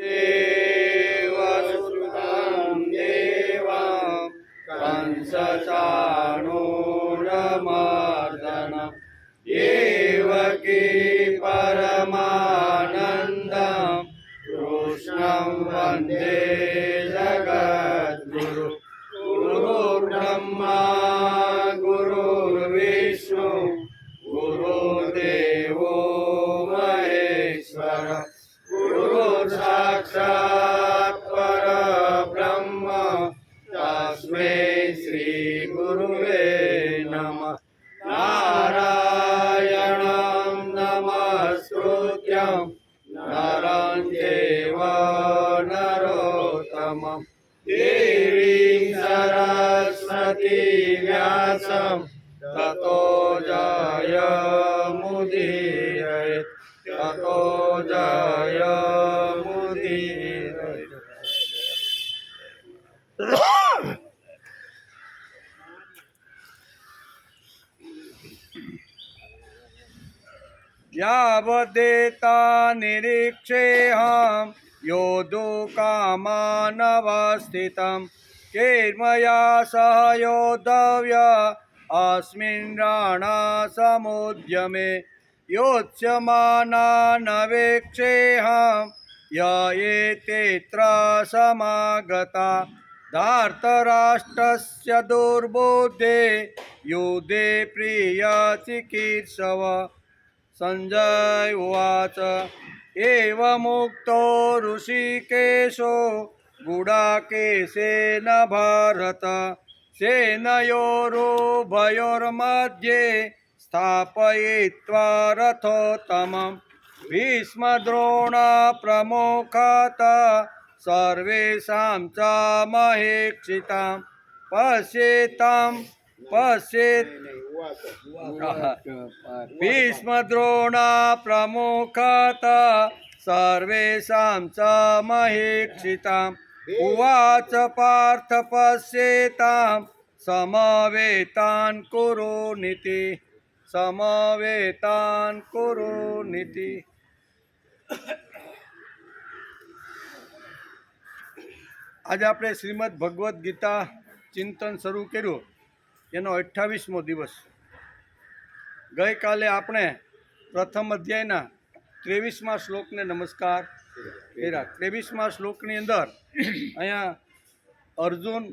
देवसुतं देवं कंसचाणूरमर्दनं देवकी परमानन्दं कृष्णं वन्दे जगद्गुरु गुरुर्ब्रह्मा गुरुर्विष्णु गुरुर्देवो महेश्वर गुरुर्साक्षात् परब्रह्म तस्मै श्रीगुरुवे नमः। नारायणं नमस्कृत्यं नरं चैव नरोत्तमं देवीं सरस्वतीं व्यासं ततो जयमुदीरयेत् ततो जयमुदीरयेत्। यावदेता निरीक्षेऽहं योद्धुकामानवस्थितं केर्मया सह योद्धव्य अस्मिन् रणासमुद्यमे योत्स्यमानानवेक्षेऽहं य एतेऽत्र समागता धार्तराष्ट्रस्य दुर्बुद्धे युधे प्रियचिकीर्षव। संजय उवाच एवमुक्तो ऋषिकेशो गुडाकेशेन भारत सेनयोरुभयोर्मध्ये स्थापयित्वा रथोत्तमं भीष्मद्रोणप्रमुखतः सर्वेषां च महेक्षितां पश्येत् भीष्मद्रोणप्रमुखतः सर्वेषां च महेक्षिताम् उवाच पार्थ पश्येतां समवेतान् कुरु नीति। आज આપણે શ્રીમદ ભગવદ્ ગીતા ચિંતન શરૂ કર્યું એનો 28મો દિવસ। ગઈકાલે આપણે પ્રથમ અધ્યાયના 23મા શ્લોકને નમસ્કાર કર્યા। 23મા શ્લોકની અંદર અહીંયા અર્જુનના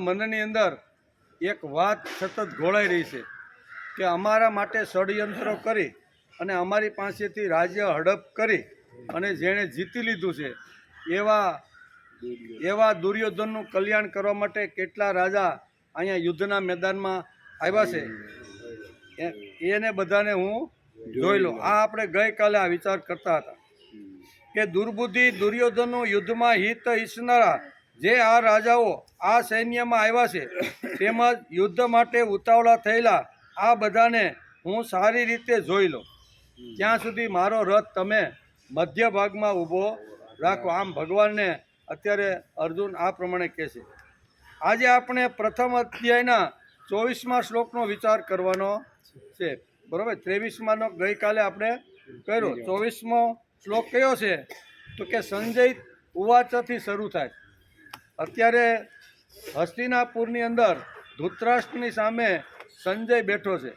મનની અંદર એક વાત સતત ઘોળાઈ રહી છે કે અમારા માટે ષડયંત્રો કરી અને અમારી પાસેથી રાજ્ય હડપ કરી અને જેણે જીતી લીધું છે એવા દુર્યોધનનું કલ્યાણ કરવા માટે કેટલા રાજા અહીંયા યુદ્ધના મેદાનમાં આવ્યા છે એને બધાને હું જોઈ લઉં। આ આપણે ગઈકાલે આ વિચાર કરતા હતા કે દુર્બુદ્ધિ દુર્યોધનનું યુદ્ધમાં હિત ઈચ્છનારા જે આ રાજાઓ આ સૈન્યમાં આવ્યા છે તેમજ યુદ્ધ માટે ઉતાવળા થયેલા આ બધાને હું સારી રીતે જોઈ લઉં ત્યાં સુધી મારો રથ તમે મધ્ય ભાગમાં ઊભો રાખો। આમ ભગવાનને અત્યારે અર્જુન આ પ્રમાણે કહે છે। આજે આપણે પ્રથમ અધ્યાયના 24મા શ્લોકનો વિચાર કરવાનો છે, બરાબર। 23માનો ગઈકાલે આપણે કર્યો। 24મો શ્લોક કયો છે તો કે સંજય ઉવાચથી શરૂ થાય। અત્યારે હસ્તિનાપુરની અંદર ધૃતરાષ્ટ્રની સામે સંજય બેઠો છે,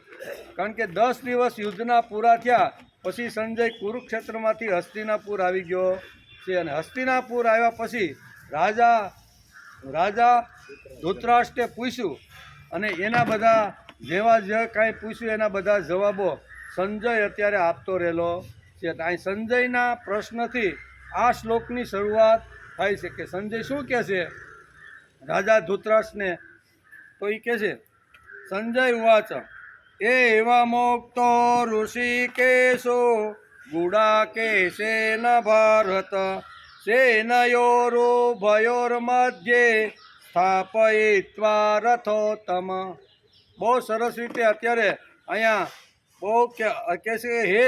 કારણ કે 10 દિવસ યુદ્ધના પૂરા થયા પછી સંજય કુરુક્ષેત્રમાંથી હસ્તિનાપુર આવી ગયો છે। અને હસ્તિનાપુર આવ્યા પછી રાજા ધૃતરાષ્ટ્રે પૂછ્યું અને એના બધા જેવા જે કાંઈ પૂછ્યું એના બધા જવાબો સંજય અત્યારે આપતો રહેલો છે। અહીં સંજયના પ્રશ્નથી આ શ્લોકની શરૂઆત થાય છે કે સંજય શું કહે છે રાજા ધૃતરાષ્ટ્રને, તો એ કહે છે સંજય ઉવાચ એવમોક્તો ઋષિકેશો ગુડાકેશેન ભારત સેનયોરુભયોર્मध्ये સ્થાપયિત્વા રથોત્તમ। બહુ સરસ રીતે અત્યારે અહીંયા બહુ કહે છે હે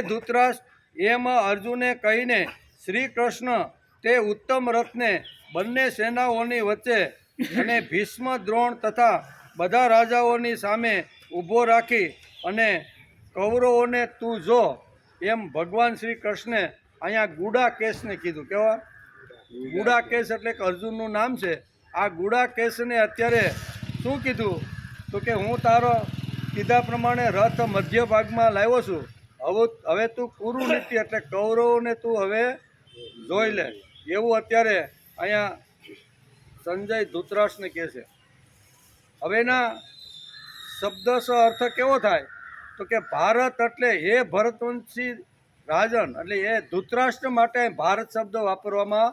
ધૃતરાષ્ટ્ર એમ અર્જુને કહીને શ્રી કૃષ્ણ તે ઉત્તમ રથને બંને સેનાઓની વચ્ચે અને ભીષ્મ દ્રોણ તથા બધા રાજાઓની સામે ઊભો રાખી અને કૌરવોને તું જો એમ ભગવાન શ્રી કૃષ્ણે અહીંયા ગુડા કેસને કીધું. કેવા ગુડા કેસ એટલે કે અર્જુનનું નામ છે. આ ગુડા કેસને અત્યારે શું કીધું તો કે હું તારો કીધા પ્રમાણે રથ મધ્ય ભાગમાં લાવ્યો છું. હવે તું કુરુ નીતિ એટલે કૌરવોને તું હવે જોઈ લે, એવું અત્યારે અહીંયા સંજય ધૃતરાષ્ટ્રને કહે છે. હવેના શબ્દશ અર્થ કેવો થાય તો કે ભારત એટલે હે ભરતવંશી રાજન, એટલે એ ધૃતરાષ્ટ્ર માટે ભારત શબ્દ વાપરવામાં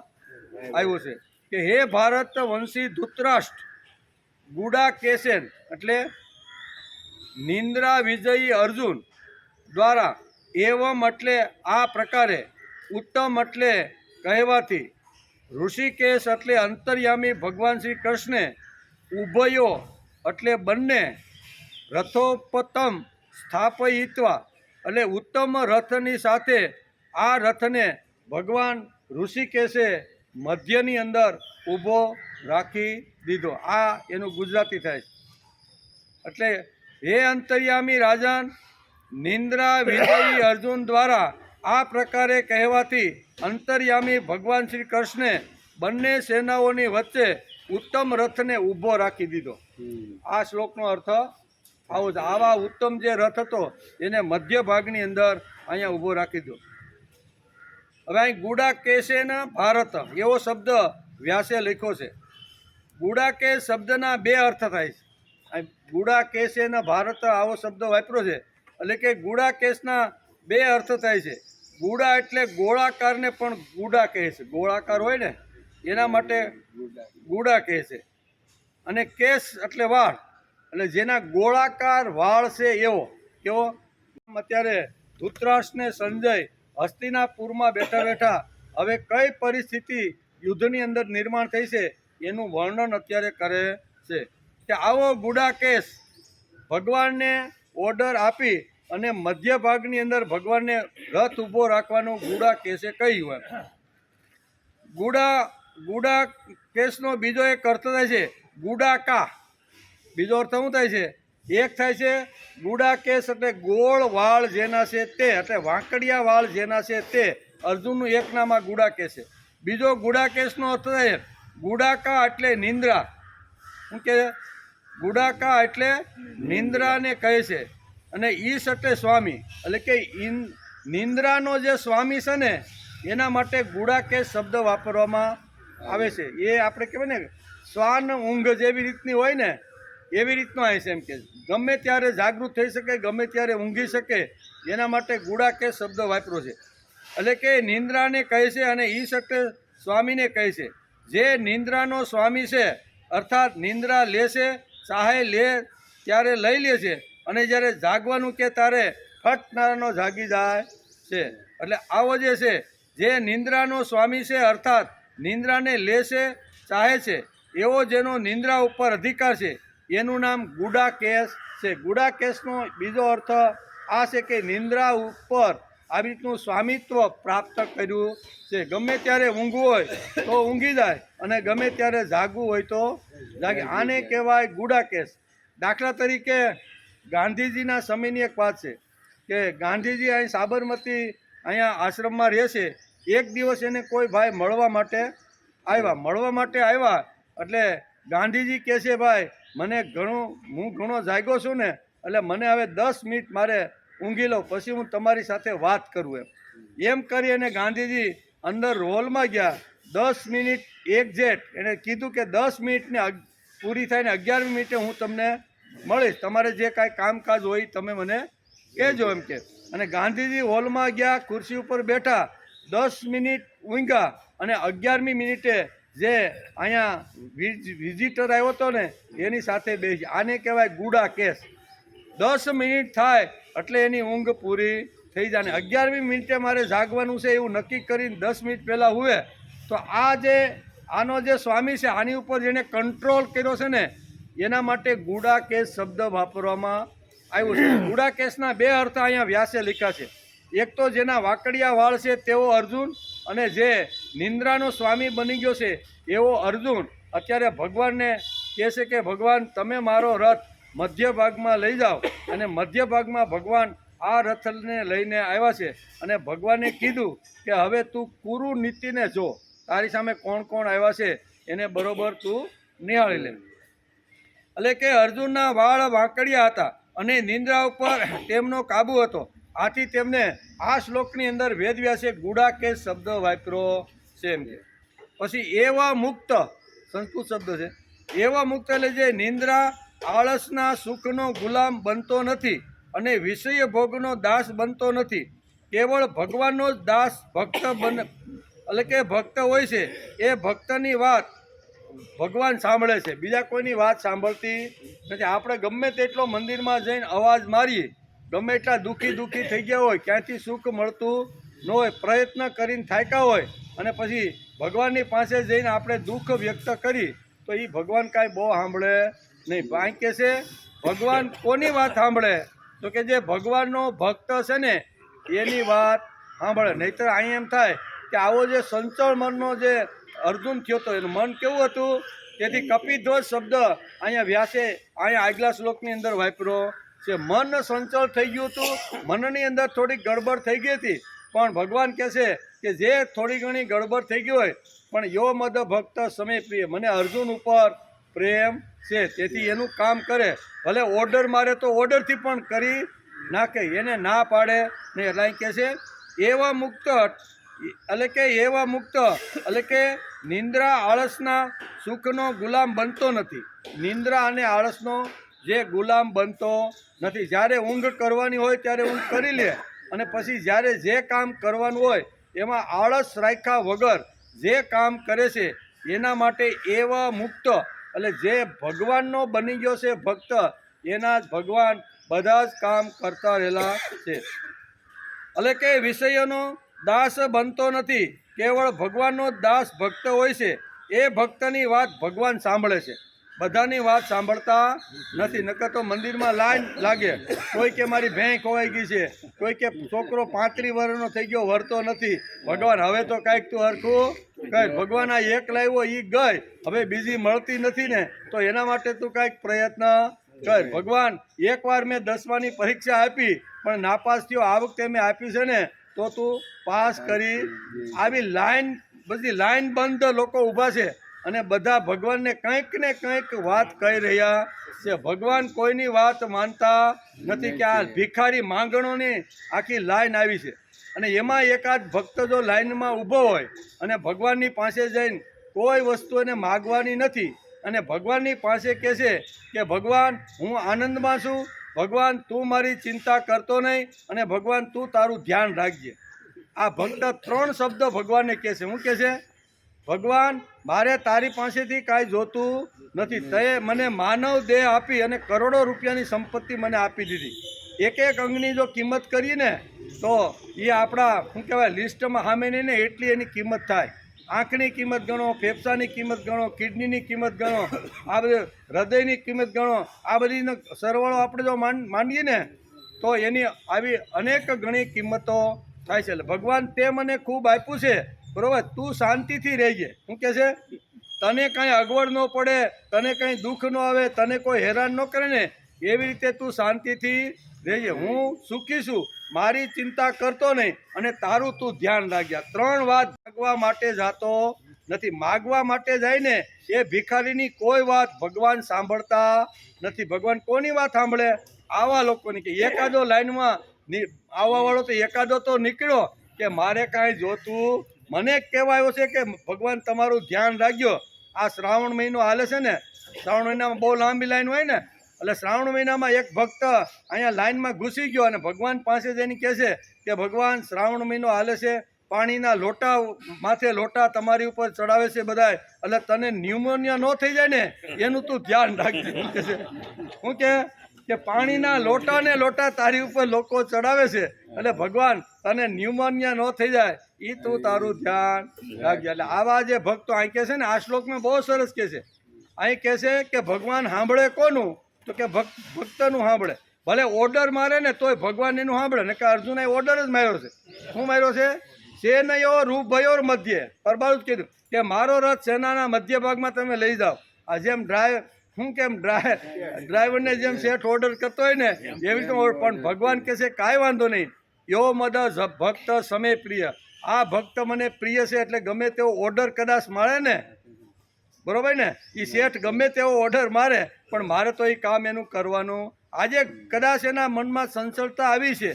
આવ્યો છે કે હે ભારત વંશી ધૃતરાષ્ટ્ર ગુડા કેસેન એટલે નિંદ્રા વિજયી અર્જુન દ્વારા એવમ એટલે આ પ્રકારે, ઉત્તમ એટલે કહેવાથી, ઋષિકેશ એટલે અંતર્યામી ભગવાન શ્રી કૃષ્ણે, ઉભયો એટલે બંને, રથોપતમ સ્થાપયિત્વા એટલે ઉત્તમ રથની સાથે આ રથને ભગવાન ઋષિકેશે મધ્યની અંદર ઊભો રાખી દીધો. આ એનું ગુજરાતી થાય છે. એટલે હે અંતર્યામી રાજન નિંદ્રા વિજયી અર્જુન દ્વારા આ પ્રકારે કહેવાથી અંતર્યામી ભગવાન શ્રી કૃષ્ણે બંને સેનાઓની વચ્ચે ઉત્તમ રથને ઊભો રાખી દીધો. આ શ્લોકનો અર્થ આવો છે. આવા ઉત્તમ જે રથ હતો એને મધ્ય ભાગની અંદર અહીંયા ઊભો રાખી દીધો. હવે અહીં ગુડા કેસેન ભારત એવો શબ્દ વ્યાસે લખ્યો છે. ગુડા કેસ શબ્દના બે અર્થ થાય છે. અહીં ગુડા કેસેન ભારત આવો શબ્દ વાપર્યો છે. એટલે કે ગુડા કેસના બે અર્થ થાય છે. ગુડા એટલે ગોળાકારને પણ ગુડા કહે છે. ગોળાકાર હોય ને એના માટે ગુડા કહે છે. અને કેસ એટલે વાળ, એટલે જેના ગોળાકાર વાળ છે એવો. કેવો? અત્યારે ધૃતરાષ્ટ્રને સંજય હસ્તિનાપુરમાં બેઠા બેઠા હવે કઈ પરિસ્થિતિ યુદ્ધની અંદર નિર્માણ થઈ છે એનું વર્ણન અત્યારે કરે છે કે આવો ગુડા કેસ ભગવાનને ઓર્ડર આપી અને મધ્ય ભાગની અંદર ભગવાનને રથ ઊભો રાખવાનું ગુડા કેસે કહ્યું. ગુડા કેસનો બીજો એક અર્થ થાય છે ગુડાકા. બીજો અર્થ શું થાય છે? એક થાય છે ગુડા કેસ એટલે ગોળ વાળ જેના છે તે, એટલે વાંકડિયા વાળ જેના છે તે અર્જુનનું એક નામ આ ગુડા કેસ છે. બીજો ગુડા કેસનો અર્થ થાય ગુડાકા એટલે નિંદ્રા. શું કે ગુડાકા એટલે નિંદ્રાને કહે છે. અને ઈશ એટલે સ્વામી, એટલે કે નિંદ્રાનો જે સ્વામી છે ને એના માટે ગુડા કેસ શબ્દ વાપરવામાં આવે છે. એ આપણે કહેવાય ને શ્વાન ઊંઘ જેવી રીતની હોય ને એવી રીતનો આવે છે. એમ કે ગમે ત્યારે જાગૃત થઈ શકે, ગમે ત્યારે ઊંઘી શકે, એના માટે ગુડા કેસ શબ્દ વાપર્યો છે. એટલે કે નિંદ્રાને કહે છે અને ઈશ એટલે સ્વામીને કહે છે. જે નિંદ્રાનો સ્વામી છે અર્થાત નિંદ્રા લે છે, ચાહે લે ત્યારે લઈ લે છે અને જ્યારે જાગવાનું કે ત્યારે ફટનારાનો જાગી જાય છે. એટલે આવો જે છે જે નિંદ્રાનો સ્વામી છે અર્થાત નિંદ્રાને લે છે, ચાહે છે, એવો જેનો નિંદ્રા ઉપર અધિકાર છે એનું નામ ગુડા કેસ છે. ગુડા કેસનો બીજો અર્થ આ છે કે નિંદ્રા ઉપર આવી રીતનું સ્વામિત્વ પ્રાપ્ત કર્યું છે. ગમે ત્યારે ઊંઘવું હોય તો ઊંઘી જાય અને ગમે ત્યારે જાગવું હોય તો જાગે. આને કહેવાય ગુડા કેસ. દાખલા તરીકે ગાંધીજીના સમયની એક વાત છે કે ગાંધીજી અહીં સાબરમતી અહીંયા આશ્રમમાં રહે છે. એક દિવસ એને કોઈ ભાઈ મળવા માટે આવ્યા. એટલે ગાંધીજી કહે છે ભાઈ હું ઘણો જાગ્યો છું ને, એટલે મને હવે 10 મિનિટ મારે ઊંઘી લો, પછી હું તમારી સાથે વાત કરું. એમ કરી અને ગાંધીજી અંદર હોલમાં ગયા. 10 મિનિટ એક્ઝેક્ટ એણે કીધું કે 10 મિનિટને પૂરી થાય ને 11મી મિનિટે હું તમને મળીશ, તમારે જે કાંઈ કામકાજ હોય તમે મને કહેજો એમ કે. અને ગાંધીજી હોલમાં ગયા, ખુરશી ઉપર બેઠા, 10 મિનિટ ઊંઘ્યા અને 11મી મિનિટે જે અહીંયા વિઝિટર આવ્યો હતો ને એની સાથે બેસી. આને કહેવાય ગુડા કેસ. 10 મિનિટ થાય એટલે એની ઊંઘ પૂરી થઈ જાય. 11મી મિનિટે મારે જાગવાનું છે એવું નક્કી કરીને 10 મિનિટ પહેલાં હુએ તો આનો જે સ્વામી છે આની ઉપર જેને કંટ્રોલ કર્યો છે ને એના માટે ગુડા કેસ શબ્દ વાપરવામાં આવ્યો છે. ગુડા કેસના બે અર્થ અહીંયા વ્યાસે લખ્યા છે. એક તો જેના વાકડિયા વાળ છે તેવો અર્જુન, અને જે નિંદ્રાનો સ્વામી બની ગયો છે એવો અર્જુન અત્યારે ભગવાનને કહે છે કે ભગવાન તમે મારો રથ મધ્ય ભાગમાં લઈ જાઓ. અને મધ્ય ભાગમાં ભગવાન આ રથને લઈને આવ્યા છે અને ભગવાને કીધું કે હવે તું કુરુ નીતિને જો, તારી સામે કોણ કોણ આવ્યા છે એને બરોબર તું નિહાળી લે. એટલે કે અર્જુનના વાળ વાંકડિયા હતા અને નિંદ્રા ઉપર તેમનો કાબુ હતો. આથી તેમને આ શ્લોકની અંદર વેદવ્યાસે ગુડાકેશ શબ્દ વાપર્યો છે એમ કે. પછી એવા મુક્ત સંસ્કૃત શબ્દ છે. એવા મુક્ત એટલે જે નિંદ્રા આળસના સુખનો ગુલામ બનતો નથી અને વિષય ભોગનો દાસ બનતો નથી. કેવળ ભગવાનનો જ દાસ ભક્ત એટલે કે ભક્ત હોય છે. એ ભક્તની વાત ભગવાન સાંભળે છે, બીજા કોઈની વાત સાંભળતી નથી. આપણે ગમે તેટલો મંદિરમાં જઈને અવાજ મારીએ, ગમે એટલા દુઃખી થઈ ગયા હોય, ક્યાંથી સુખ મળતું ન હોય, પ્રયત્ન કરીને થાક્યા હોય અને પછી ભગવાનની પાસે જઈને આપણે દુઃખ વ્યક્ત કરી તો એ ભગવાન કાંઈ બહુ સાંભળે નહીં. ભાઈ કહે છે ભગવાન કોની વાત સાંભળે? તો કે જે ભગવાનનો ભક્ત છે ને એની વાત સાંભળે. નહીંતર અહીં એમ થાય કે આવો જે સંચળ મનનો જે અર્જુન થયો હતો એનું મન કેવું હતું? તેથી કપિધ્વજ શબ્દ અહીંયા વ્યાસે અહીંયા આગલા શ્લોકની અંદર વાપર્યો છે. મન સંચળ થઈ ગયું હતું, મનની અંદર થોડીક ગડબડ થઈ ગઈ હતી, પણ ભગવાન કહે છે કે જે થોડી ઘણી ગડબડ થઈ ગઈ હોય પણ યો મદ ભક્ત સમય પ્રિય, મને અર્જુન ઉપર પ્રેમ છે તેથી એનું કામ કરે. ભલે ઓર્ડર મારે તો ઓર્ડરથી પણ કરી નાખે, એને ના પાડે નહીં. એટલે કહે છે એવા મુક્ત એટલે કે નિંદ્રા આળસના સુખનો ગુલામ બનતો નથી. નિંદ્રા અને આળસનો જે ગુલામ બનતો નથી. જ્યારે ઊંઘ કરવાની હોય ત્યારે ઊંઘ કરી લે અને પછી જ્યારે જે કામ કરવાનું હોય એમાં આળસ રાખ્યા વગર જે કામ કરે છે એના માટે એવા મુક્ત એટલે જે ભગવાનનો બની ગયો છે ભક્ત, એના જ ભગવાન બધા જ કામ કરતા રહેલા છે. એટલે કે વિષયોનો દાસ બનતો નથી, કેવળ ભગવાનનો દાસ ભક્ત હોય છે. એ ભક્તની વાત ભગવાન સાંભળે છે, બધાની વાત સાંભળતા નથી. નકર તો મંદિરમાં લાઈન લાગે, કોઈ કે મારી ભેં ખોવાઈ ગઈ છે, કોઈ કે છોકરો 35 વર્ષનો થઈ ગયો વરતો નથી. ભગવાન હવે તો કાંઈક તું હરખું કર, ભગવાન આ એક લાવ્યો એ ગઈ, હવે બીજી મળતી નથી ને, તો એના માટે તું કાંઈક પ્રયત્ન કર. ભગવાન એકવાર મેં 10માની પરીક્ષા આપી પણ નાપાસ થયો, આ વખતે મેં આપી છે ને તો તું પાસ કરી. આવી બધી લાઈન બંધ લોકો ઊભા છે અને બધા ભગવાનને કંઈક ને કંઈક વાત કહી રહ્યા છે. ભગવાન કોઈની વાત માનતા નથી. કે આ ભિખારી માંગણોની આખી લાઈન આવી છે અને એમાં એકાદ ભક્ત જો લાઈનમાં ઊભો હોય અને ભગવાનની પાસે જઈને કોઈ વસ્તુ એને માગવાની નથી અને ભગવાનની પાસે કહે છે કે ભગવાન હું આનંદમાં છું, ભગવાન તું મારી ચિંતા કરતો નહીં અને ભગવાન તું તારું ધ્યાન રાખજે. આ ભક્ત 3 શબ્દ ભગવાનને કહે છે. શું કહે છે? ભગવાન મારે તારી પાસેથી કાંઈ જોતું નથી, તે મને માનવ દેહ આપી અને કરોડો રૂપિયાની સંપત્તિ મને આપી દીધી. એક એક અંગની જો કિંમત કરીને તો એ આપણા શું કહેવાય લિસ્ટમાં સામે નહીં ને એટલી એની કિંમત થાય. આંખની કિંમત ગણો, ફેફસાની કિંમત ગણો, કિડનીની કિંમત ગણો, આ બધી હૃદયની કિંમત ગણો, આ બધીનો સરવાળો આપણે જો માંડીએ ને તો એની આવી અનેક ઘણી કિંમતો થાય છે. એટલે ભગવાન તે મને ખૂબ આપ્યું છે, બરાબર, તું શાંતિથી રહેજે. શું કહે છે? તને કાંઈ અગવડ ન પડે, તને કાંઈ દુઃખ ન આવે, તને કોઈ હેરાન ન કરે ને એવી રીતે તું શાંતિથી રહેજે. હું સુખી છું, મારી ચિંતા કરતો નહીં અને તારું તું ધ્યાન રાખજે. 3 વાત માગવા માટે જાતો નથી. માગવા માટે જાય ને એ ભિખારીની કોઈ વાત ભગવાન સાંભળતા નથી. ભગવાન કોની વાત સાંભળે? આવા લોકોની. કે એકાદો લાઈનમાં આવવાવાળો તો એકાદો તો નીકળ્યો કે મારે કાંઈ જોતું, મને કહેવા આવ્યો છે કે ભગવાન તમારું ધ્યાન રાખજો. આ શ્રાવણ મહિનો હાલે છે ને, શ્રાવણ મહિનામાં બહુ લાંબી લાઈન હોય ને, એટલે શ્રાવણ મહિનામાં એક ભક્ત અહીંયા લાઈનમાં ઘૂસી ગયો અને ભગવાન પાસે જઈને કહે છે કે ભગવાન શ્રાવણ મહિનો હાલે છે, પાણીના લોટા માથે લોટા તમારી ઉપર ચડાવે છે બધા, એટલે તને ન્યુમોનિયા ન થઈ જાય ને એનું તું ધ્યાન રાખજે. શું કે પાણીના લોટા ને લોટા તારી ઉપર લોકો ચડાવે છે એટલે ભગવાન તને ન્યુમોનિયા ન થઈ જાય એ તું તારું ધ્યાન રાખજે. એટલે આવા જે ભક્તો અહીં કહે છે ને, આ શ્લોકમાં બહુ સરસ કહે છે. અહીં કહે છે કે ભગવાન સાંભળે કોનું? તો કે ભક્તનું સાંભળે. ભલે ઓર્ડર મારે ને તોય ભગવાન એનું સાંભળે ને. કે અર્જુને ઓર્ડર જ માર્યો છે. શું માર્યો છે? સેનયો રૂભયોર મધ્યે, પરબારું જ કીધું કે મારો રથ સેનાના મધ્ય ભાગમાં તમે લઈ જાઓ. આ જેમ હું કેમ ડ્રાઈવરને જેમ શેઠ ઓર્ડર કરતો હોય ને એવી રીતે પણ ભગવાન કહે છે કાંઈ વાંધો નહીં, યો મદ ભક્ત સમે પ્રિય, આ ભક્ત મને પ્રિય છે એટલે ગમે તેવો ઓર્ડર કદાચ મળે ને, બરોબર ને, એ શેઠ ગમે તેવો ઓર્ડર મારે પણ મારે તો એ કામ એનું કરવાનું. આજે કદાચ એના મનમાં ચંચળતા આવી છે,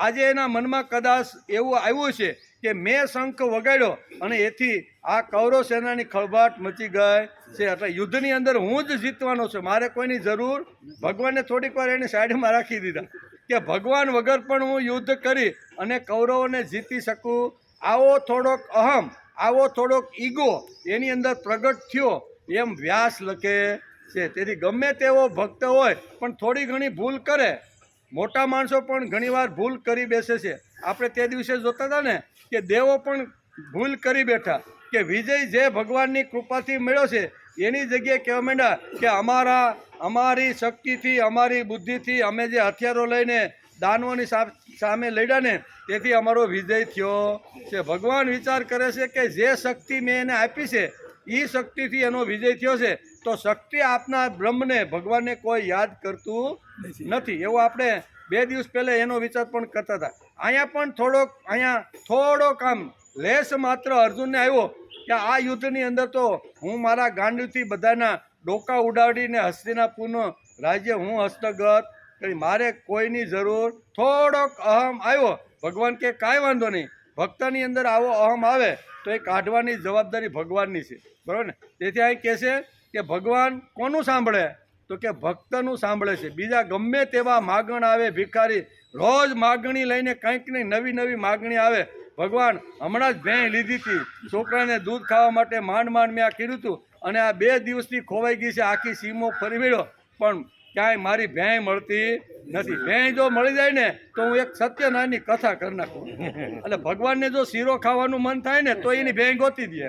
આજે એના મનમાં કદાચ એવું આવ્યું છે કે મેં શંખ વગાડ્યો અને એથી આ કૌરવ સેનાની ખળભાટ મચી ગઈ છે, એટલે યુદ્ધની અંદર હું જ જીતવાનો છું, મારે કોઈની જરૂર. ભગવાને થોડીક વાર એને સાઈડમાં રાખી દીધા કે ભગવાન વગર પણ હું યુદ્ધ કરી અને કૌરવોને જીતી શકું. આવો થોડોક અહમ, આવો થોડોક ઈગો એની અંદર પ્રગટ થયો એમ વ્યાસ લખે છે. તેથી ગમે તેવો ભક્ત હોય પણ થોડી ઘણી ભૂલ કરે, મોટા માણસો પણ ઘણીવાર ભૂલ કરી બેસે છે. આપણે તે દિવસે જોતા હતા ને કે દેવો પણ ભૂલ કરી બેઠા કે વિજય જે ભગવાનની કૃપાથી મળ્યો છે એની જગ્યાએ કહેવા માંડ્યા કે અમારી શક્તિથી, અમારી બુદ્ધિથી અમે જે હથિયારો લઈને દાનવોની સામે લડ્યા ને તેથી અમારો વિજય થયો છે. ભગવાન વિચાર કરે છે કે જે શક્તિ મેં એને આપી છે એ શક્તિથી એનો વિજય થયો છે, તો શક્તિ આપનાર બ્રહ્મને ભગવાનને કોઈ યાદ કરતું નથી. એવું આપણે 2 દિવસ પહેલાં એનો વિચાર પણ કરતા હતા. અહીંયા પણ થોડોક આમ લેશ માત્ર અર્જુનને આવ્યો કે આ યુદ્ધની અંદર તો હું મારા ગાંડીથી બધાના ડોકા ઉડાડીને હસ્તિનાપુરનું રાજ્ય હું હસ્તગત કરી, મારે કોઈની જરૂર. થોડોક અહમ આવ્યો. ભગવાન કે કાંઈ વાંધો નહીં, ભક્તની અંદર આવો અહમ આવે તો એ કાઢવાની જવાબદારી ભગવાનની છે, બરાબર ને. તેથી અહીં કહે છે કે ભગવાન કોનું સાંભળે તો કે ભક્તનું સાંભળે છે. બીજા ગમે તેવા માગણ આવે, ભિખારી રોજ માગણી લઈને કંઈક ને નવી માગણી આવે. ભગવાન હમણાં જ ભેં લીધી હતી, છોકરાને દૂધ ખાવા માટે માંડ મેં આ કર્યું હતું અને આ 2 દિવસથી ખોવાઈ ગઈ છે, આખી સીમો ફરી વળ્યો પણ ક્યાંય મારી ભેં મળતી નથી. ભેં જો મળી જાય ને તો હું એક સત્યનારાયણની કથા કરી નાખું. એટલે ભગવાનને જો શીરો ખાવાનું મન થાય ને તો એની ભેં ગોતી દે.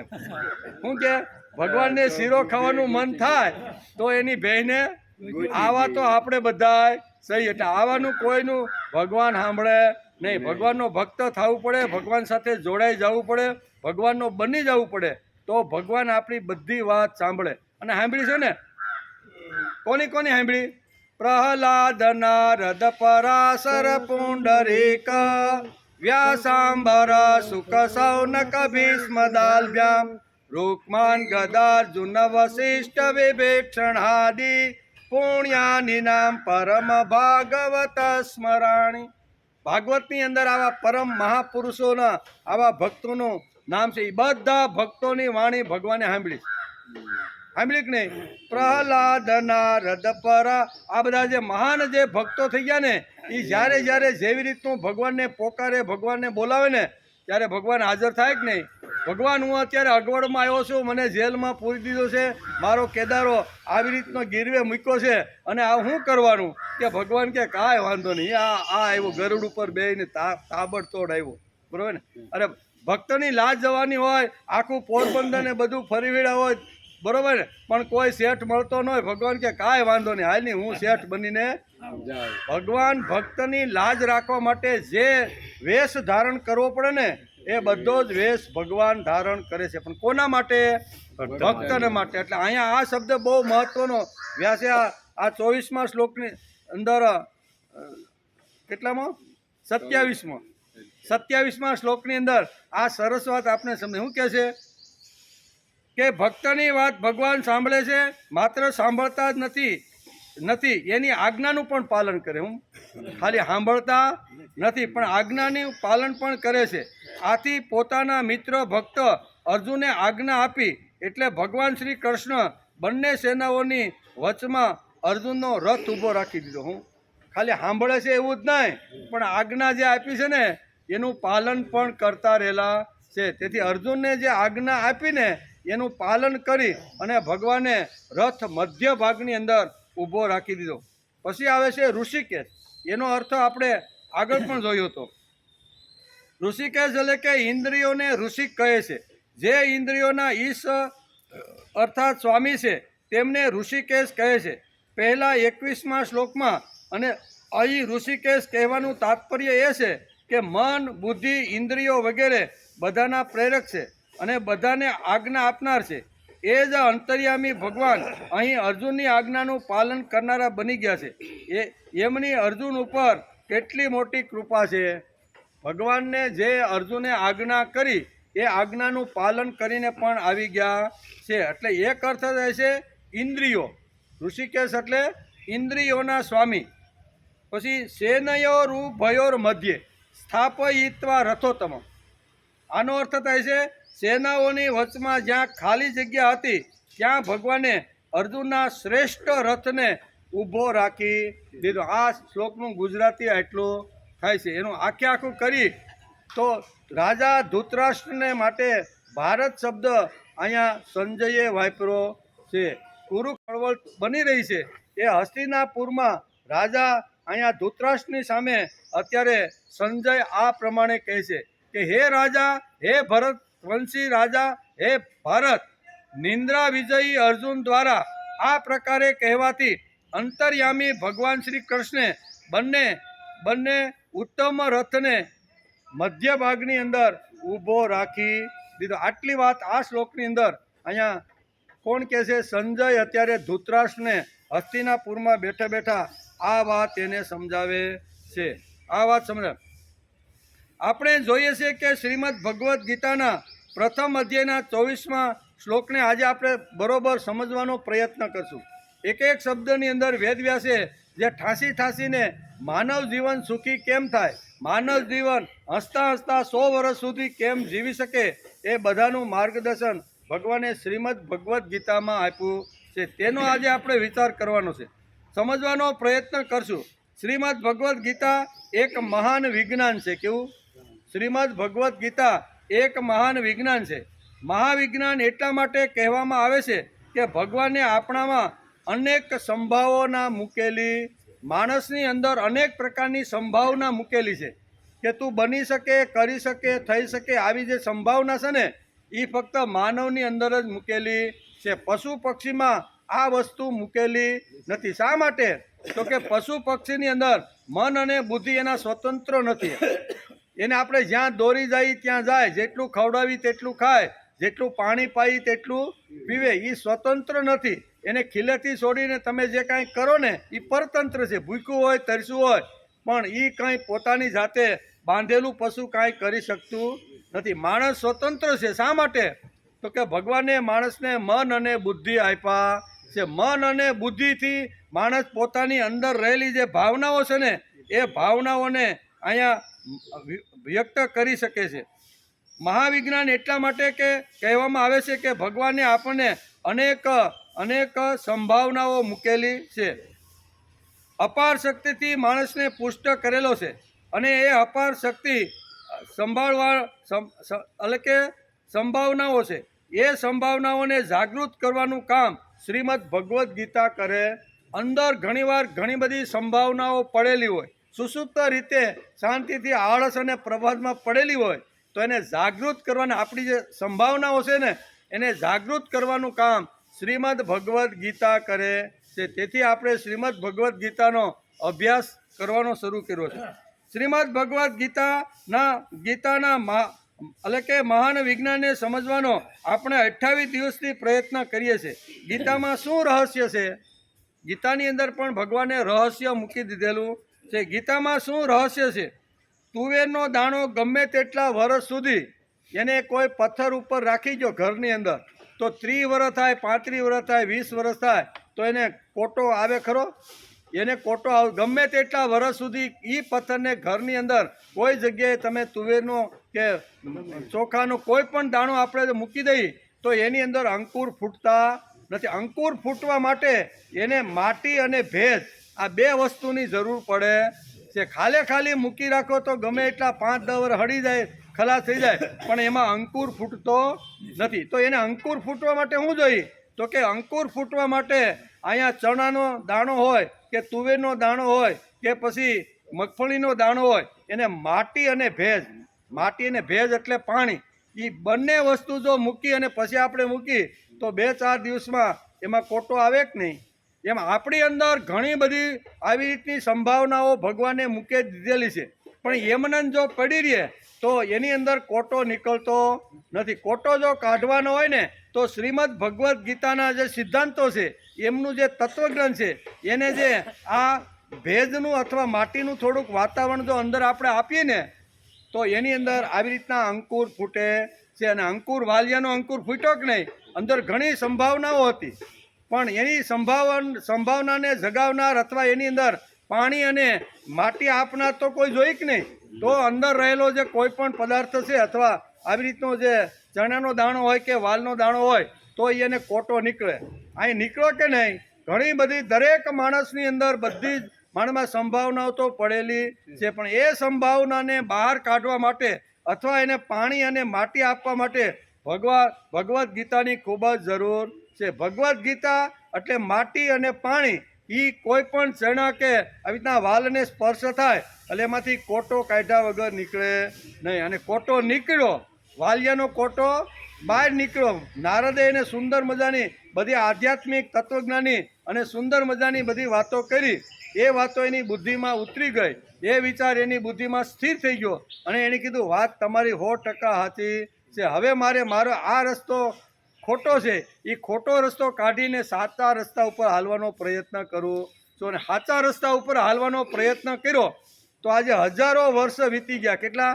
શું કે ભગવાનને શીરો ખાવાનું મન થાય તો એની ભેંને આવા તો આપણે બધાય સહી. એટલે આવાનું કોઈનું ભગવાન સાંભળે નહીં. ભગવાનનો ભક્ત થવું પડે, ભગવાન સાથે જોડાઈ જવું પડે, ભગવાનનો બની જવું પડે તો ભગવાન આપણી બધી વાત સાંભળે. અને સાંભળી છે ને, કોની સાંભળી? પ્રહલાદ નારદ પરાશર પુંડરીક વ્યાસાંબર સુખ સૌનક ભીષ્મ દાલ્ભ્યામ રૂકમાન ગદાર્જુન વસિષ્ઠ વિભીષણાદિ પુણ્યાની નામ પરમ ભાગવત સ્મરાણી. ભાગવતની અંદર આવા પરમ મહાપુરુષોના આવા ભક્તોનું નામ છે. એ બધા ભક્તોની વાણી ભગવાને સાંભળી કે નહીં? પ્રહલાદ નારદ પરા, આ બધા જે મહાન જે ભક્તો થઈ ગયા ને એ જ્યારે જેવી રીતનું ભગવાનને પોકારે, ભગવાનને બોલાવે ને ત્યારે ભગવાન હાજર થાય કે નહીં? ભગવાન હું અત્યારે અગવડમાં આવ્યો છું, મને જેલમાં પૂરી દીધો છે, મારો કેદારો આવી રીતનો ગીરવે મૂક્યો છે અને આ શું કરવાનું? કે ભગવાન કે કાંઈ વાંધો નહીં, આ આવ્યો ગરુડ ઉપર બેહીને તાબડતોડ આવ્યો, બરોબર ને. અરે ભક્તની લાજ જવાની હોય, આખું પોરબંદર ને બધું ફરી વેળા હોય, બરોબર ને, પણ કોઈ શેઠ મળતો ન હોય. ભગવાન કે કાંઈ વાંધો નહીં, હાલ નહીં હું શેઠ બનીને. ભગવાન ભક્તની લાજ રાખવા માટે જે વેશ ધારણ કરવો પડે ને એ બધો જ વેશ ભગવાન ધારણ કરે છે, પણ કોના માટે? ભક્તને માટે. એટલે અહીંયા આ શબ્દ બહુ મહત્વનો. વ્યાસે આ 24મા શ્લોકની અંદર કેટલામાં 27મા શ્લોકની અંદર આ સરસ વાત આપણે સમજે. શું કહે છે કે ભક્તની વાત ભગવાન સાંભળે છે, માત્ર સાંભળતા જ નથી એની આજ્ઞાનું પણ પાલન કરે. હું ખાલી સાંભળતા નથી પણ આજ્ઞાનું પાલન પણ કરે છે. આથી પોતાના મિત્ર ભક્ત અર્જુને આજ્ઞા આપી એટલે ભગવાન શ્રી કૃષ્ણ બંને સેનાઓની વચમાં અર્જુનનો રથ ઊભો રાખી દીધો. હું ખાલી સાંભળે છે એવું જ નહીં પણ આજ્ઞા જે આપી છે ને એનું પાલન પણ કરતા રહેલા છે. તેથી અર્જુનને જે આજ્ઞા આપીને એનું પાલન કરી અને ભગવાને રથ મધ્ય ભાગની અંદર ઊભો રાખી દીધો. પછી આવે છે ઋષિકેશ. એનો અર્થ આપણે આગળ પણ જોયો હતો. ઋષિકેશ એટલે કે ઇન્દ્રિયોને ઋષિક કહે છે. જે ઇન્દ્રિયોના ઈશ અર્થાત સ્વામી છે તેમને ઋષિકેશ કહે છે. પહેલા 21મા શ્લોકમાં અને અહીં ઋષિકેશ કહેવાનું તાત્પર્ય એ છે કે મન, બુદ્ધિ, ઇન્દ્રિયો વગેરે બધાના પ્રેરક છે અને બધાને આજ્ઞા આપનાર છે. એ જ અંતર્યામી ભગવાન અહીં અર્જુનની આજ્ઞાનું પાલન કરનારા બની ગયા છે. એમની અર્જુન ઉપર કેટલી મોટી કૃપા છે. ભગવાનને જે અર્જુને આજ્ઞા કરી એ આજ્ઞાનું પાલન કરીને પણ આવી ગયા છે. એટલે એક અર્થ થાય છે ઇન્દ્રિયો. ઋષિકેશ એટલે ઇન્દ્રિયોના સ્વામી. પછી સેનયોર ઉભયોર મધ્યે સ્થાપયિત્વા રથોત્તમ. આનો અર્થ થાય છે સેનાઓની વચમાં જ્યાં ખાલી જગ્યા હતી ત્યાં ભગવાને અર્જુનના શ્રેષ્ઠ રથને ઊભો રાખી દીધો. આ શ્લોકનું ગુજરાતી એટલું થાય છે. એનું આખે આખું કરી તો રાજા ધૃતરાષ્ટ્રને માટે ભારત શબ્દ અહીંયા સંજયે વાપર્યો છે. કુરુ કળવળ બની રહી છે એ હસ્તિનાપુરમાં રાજા અહીંયા ધૃતરાષ્ટ્રની સામે અત્યારે સંજય આ પ્રમાણે કહે છે કે હે રાજા, હે ભરત વંશી રાજા, હે ભારત, નિંદ્રા વિજયી અર્જુન દ્વારા આ પ્રકારે કહેવાથી અંતર્યામી ભગવાન શ્રી કૃષ્ણે બંને ઉત્તમ રથને મધ્ય ભાગની અંદર ઊભો રાખી દીધો. આટલી વાત આ શ્લોકની અંદર અહીંયા કોણ કહે છે? સંજય અત્યારે ધૃતરાષ્ટ્રને હસ્તિનાપુરમાં બેઠા બેઠા આ વાત એને સમજાવે છે. આ વાત સમજાવે. આપણે જોઈએ છીએ કે શ્રીમદ ભગવદ્ ગીતાના પ્રથમ અધ્યાયના 24મા શ્લોકને આજે આપણે બરોબર સમજવાનો પ્રયત્ન કરશું. એક એક શબ્દની અંદર વેદવ્યાસે જે ઠાંસીને માનવ જીવન સુખી કેમ થાય, માનવ જીવન હસતા હસતા 100 વર્ષ સુધી કેમ જીવી શકે, એ બધાનું માર્ગદર્શન ભગવાને શ્રીમદ ભગવદ્ ગીતામાં આપ્યું છે. તેનો આજે આપણે વિચાર કરવાનો છે, સમજવાનો પ્રયત્ન કરશું. શ્રીમદ ભગવદ્ ગીતા એક મહાન વિજ્ઞાન છે. કેવું? શ્રીમદ ભગવદ્ ગીતા એક મહાન વિજ્ઞાન છે. મહાવિજ્ઞાન એટલા માટે કહેવામાં આવે છે કે ભગવાને આપણામાં અનેક સંભાવના મૂકેલી, માણસની અંદર અનેક પ્રકારની સંભાવના મૂકેલી છે કે તું બની શકે, કરી શકે, થઈ શકે. આવી જે સંભાવના છે ને એ ફક્ત માનવની અંદર જ મૂકેલી છે. પશુ પક્ષીમાં આ વસ્તુ મૂકેલી નથી. શા માટે? તો કે પશુ પક્ષીની અંદર મન અને બુદ્ધિ એના સ્વતંત્ર નથી. એને આપણે જ્યાં દોરી જાય ત્યાં જાય, જેટલું ખવડાવી તેટલું ખાય, જેટલું પાણી પાઈ તેટલું પીવે. એ સ્વતંત્ર નથી. એને ખીલેથી છોડીને તમે જે કાંઈ કરો ને એ પરતંત્ર છે. ભૂખ્યું હોય, તરસ્યું હોય, પણ એ કંઈ પોતાની જાતે બાંધેલું પશુ કાંઈ કરી શકતું નથી. માણસ સ્વતંત્ર છે. શા માટે? તો કે ભગવાને માણસને મન અને બુદ્ધિ આપ્યા છે. મન અને બુદ્ધિથી માણસ પોતાની અંદર રહેલી જે ભાવનાઓ છે ને એ ભાવનાઓને અહીંયા વ્યક્ત કરી શકે છે. મહાવિજ્ઞાન એટલા માટે કે કહેવામાં આવે છે કે ભગવાને આપણને અનેક સંભાવનાઓ મૂકેલી છે. અપાર શક્તિથી માણસને પુષ્ટ કરેલો છે અને એ અપાર શક્તિ એટલે કે સંભાવનાઓ છે. એ સંભાવનાઓને જાગૃત કરવાનું કામ શ્રીમદ ભગવદ્ ગીતા કરે. અંદર ઘણીવાર ઘણી બધી સંભાવનાઓ પડેલી હોય, સુસુપ્ત રીતે શાંતિથી આળસ અને પ્રભાતમાં પડેલી હોય, તો એને જાગૃત કરવાના, આપણી જે સંભાવનાઓ છે ને એને જાગૃત કરવાનું કામ શ્રીમદ ભગવદ્ ગીતા કરે છે. તેથી આપણે શ્રીમદ ભગવદ્ ગીતાનો અભ્યાસ કરવાનો શરૂ કર્યો છે. શ્રીમદ ભગવદ્ ગીતાના એટલે કે મહાન વિજ્ઞાનને સમજવાનો આપણે 28 દિવસથી પ્રયત્ન કરીએ છીએ. ગીતામાં શું રહસ્ય છે? ગીતાની અંદર પણ ભગવાને રહસ્ય મૂકી દીધેલું છે. ગીતામાં શું રહસ્ય છે? તુવેરનો દાણો ગમે તેટલા વર્ષ સુધી એને કોઈ પથ્થર ઉપર રાખી દો ઘરની અંદર, તો 30 વર્ષ થાય, 35 વર્ષ થાય, 20 વર્ષ થાય, તો એને કોટો આવે ખરો? એને કોટો આવે. ગમે તેટલા વર્ષ સુધી એ પથ્થરને ઘરની અંદર કોઈ જગ્યાએ તમે તુવેરનો કે ચોખાનો કોઈ પણ દાણો આપણે મૂકી દઈએ તો એની અંદર અંકુર ફૂટતા નથી. અંકુર ફૂટવા માટે એને માટી અને ભેજ આ 2 વસ્તુની જરૂર પડે છે. ખાલી મૂકી રાખો તો ગમે એટલા 5-10 વર્ષ હળી જાય, ખલાસ થઈ જાય, પણ એમાં અંકુર ફૂટતો નથી. તો એને અંકુર ફૂટવા માટે શું જોઈએ? તો કે અંકુર ફૂટવા માટે અહીંયા ચણાનો દાણો હોય કે તુવેરનો દાણો હોય કે પછી મગફળીનો દાણો હોય, એને માટી અને ભેજ એટલે પાણી, એ બંને વસ્તુ જો મૂકી અને પછી આપણે મૂકી તો 2-4 દિવસમાં એમાં કોટો આવે કે નહીં? એમ આપણી અંદર ઘણી બધી આવી રીતની સંભાવનાઓ ભગવાને મૂકી દીધેલી છે. પણ એમને જો પડી રહે તો એની અંદર કોટો નીકળતો નથી. કોટો જો કાઢવાનો હોય ને તો શ્રીમદ ભગવદ્ ગીતાના જે સિદ્ધાંતો છે એમનું જે તત્વજ્ઞાન છે એને જે આ ભેજનું અથવા માટીનું થોડુંક વાતાવરણ જો અંદર આપણે આપીએ ને તો એની અંદર આવી રીતના અંકુર ફૂટે છે. અને અંકુર વાલિયાનો અંકુર ફૂટ્યો કે નહીં, અંદર ઘણી સંભાવનાઓ હતી, પણ એની સંભાવનાને જગાવનાર અથવા એની અંદર પાણી અને માટી આપનાર તો કોઈ જોઈ કે નહીં. તો અંદર રહેલો જે કોઈ પણ પદાર્થ છે અથવા આવી રીતનો જે ચણાનો દાણો હોય કે વાલનો દાણો હોય તો એને કોટો નીકળે. અહીં નીકળો કે નહીં, ઘણી બધી દરેક માણસની અંદર બધી જ માણસમાં સંભાવનાઓ તો પડેલી છે, પણ એ સંભાવનાને બહાર કાઢવા માટે અથવા એને પાણી અને માટી આપવા માટે ભગવદ્ ગીતાની ખૂબ જ જરૂર છે. ભગવદ્ ગીતા એટલે માટી અને પાણી એ કોઈ પણ ચણા કે આવી રીતના વાલને સ્પર્શ થાય એટલે એમાંથી કોટો કાઢ્યા વગર નીકળે નહીં. અને કોટો નીકળ્યો, વાલિયાનો કોટો બહાર નીકળ્યો. નારદે એને સુંદર મજાની બધી આધ્યાત્મિક તત્વજ્ઞાની અને સુંદર મજાની બધી વાતો કરી. એ વાતો એની બુદ્ધિમાં ઉતરી ગઈ, એ વિચાર એની બુદ્ધિમાં સ્થિર થઈ ગયો અને એણે કીધું વાત તમારી 100% સાચી છે. હવે મારો આ રસ્તો ખોટો છે, એ ખોટો રસ્તો કાઢીને સાચા રસ્તા ઉપર હાલવાનો પ્રયત્ન કરું છું. અને સાચા રસ્તા ઉપર હાલવાનો પ્રયત્ન કર્યો તો આજે હજારો વર્ષ વીતી ગયા. કેટલા?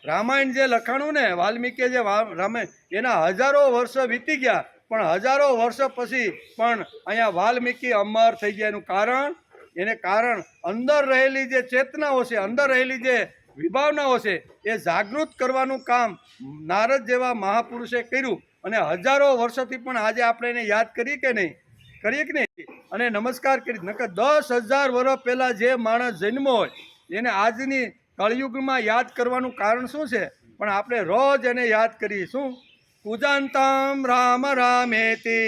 રામાયણ જે લખાણું ને વાલ્મીકીએ જે રામાયણ એના હજારો વર્ષ વીતી ગયા, પણ હજારો વર્ષ પછી પણ અહીંયા વાલ્મીકી અમર થઈ ગયા. એનું કારણ અંદર રહેલી જે ચેતનાઓ છે, અંદર રહેલી જે વિભાવનાઓ છે એ જાગૃત કરવાનું કામ નારદ જેવા મહાપુરુષે કર્યું. અને હજારો વર્ષોથી પણ આજે આપણે એને યાદ કરીએ કે નહીં? અને નમસ્કાર કરી. નકર 10,000 વર્ષ પહેલાં જે માણસ જન્મો હોય એને આજની કળયુગમાં યાદ કરવાનું કારણ શું છે? પણ આપણે રોજ એને યાદ કરીએ. શું? કુજાંતમ રામ રામેતિ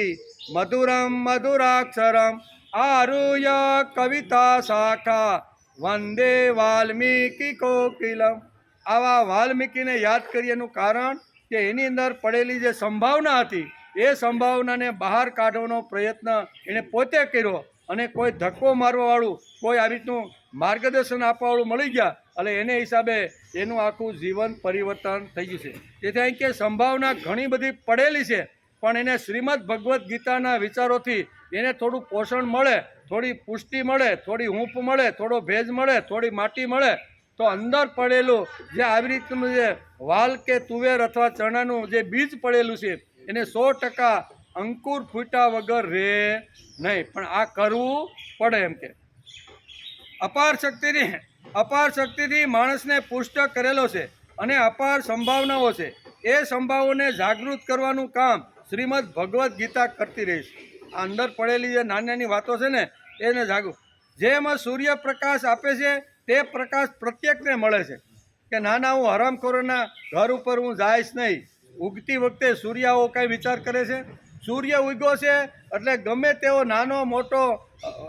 મધુરમ મધુરાક્ષરમ આરુય કવિતા શાખા વંદે વાલ્મીકી કોકિલમ. આવા વાલ્મીકીને યાદ કરીએનું કારણ કે એની અંદર પડેલી જે સંભાવના હતી એ સંભાવનાને બહાર કાઢવાનો પ્રયત્ન એણે પોતે કર્યો. અને કોઈ ધક્કો મારવાવાળું, કોઈ આવી રીતનું માર્ગદર્શન આપવાવાળું મળી ગયા એટલે એને હિસાબે એનું આખું જીવન પરિવર્તન થઈ ગયું છે. તેથી અહીં કે સંભાવના ઘણી બધી પડેલી છે, પણ એને શ્રીમદ ભગવદ્ ગીતાના વિચારોથી એને થોડું પોષણ મળે, થોડી પુષ્ટિ મળે, થોડી હૂંફ મળે, થોડો ભેજ મળે, થોડી માટી મળે તો અંદર પડેલું જે આવી રીતનું જે વાલ કે તુવેર અથવા ચણાનું જે બીજ પડેલું છે એને 100% અંકુર ફૂટ્યા વગર રહે નહીં. પણ આ કરવું પડે. એમ કે અપાર શક્તિથી માણસને પુષ્ટ કરેલો છે અને અપાર સંભાવનાઓ છે. એ સંભાવનાઓને જાગૃત કરવાનું કામ શ્રીમદ ભગવદ્ ગીતા કરતી રહી છે. આ અંદર પડેલી જે નાની નાની વાતો છે ને એને જાગૃત. જેમાં સૂર્યપ્રકાશ આપે છે તે પ્રકાશ પ્રત્યેકને મળે છે. કે નાના હું હરામખોરોના ઘર ઉપર હું જઈશ નહીં. ઉગતી વખતે સૂર્યાઓ કાંઈ વિચાર કરે છે? સૂર્ય ઉગ્યો છે એટલે ગમે તેવો નાનો મોટો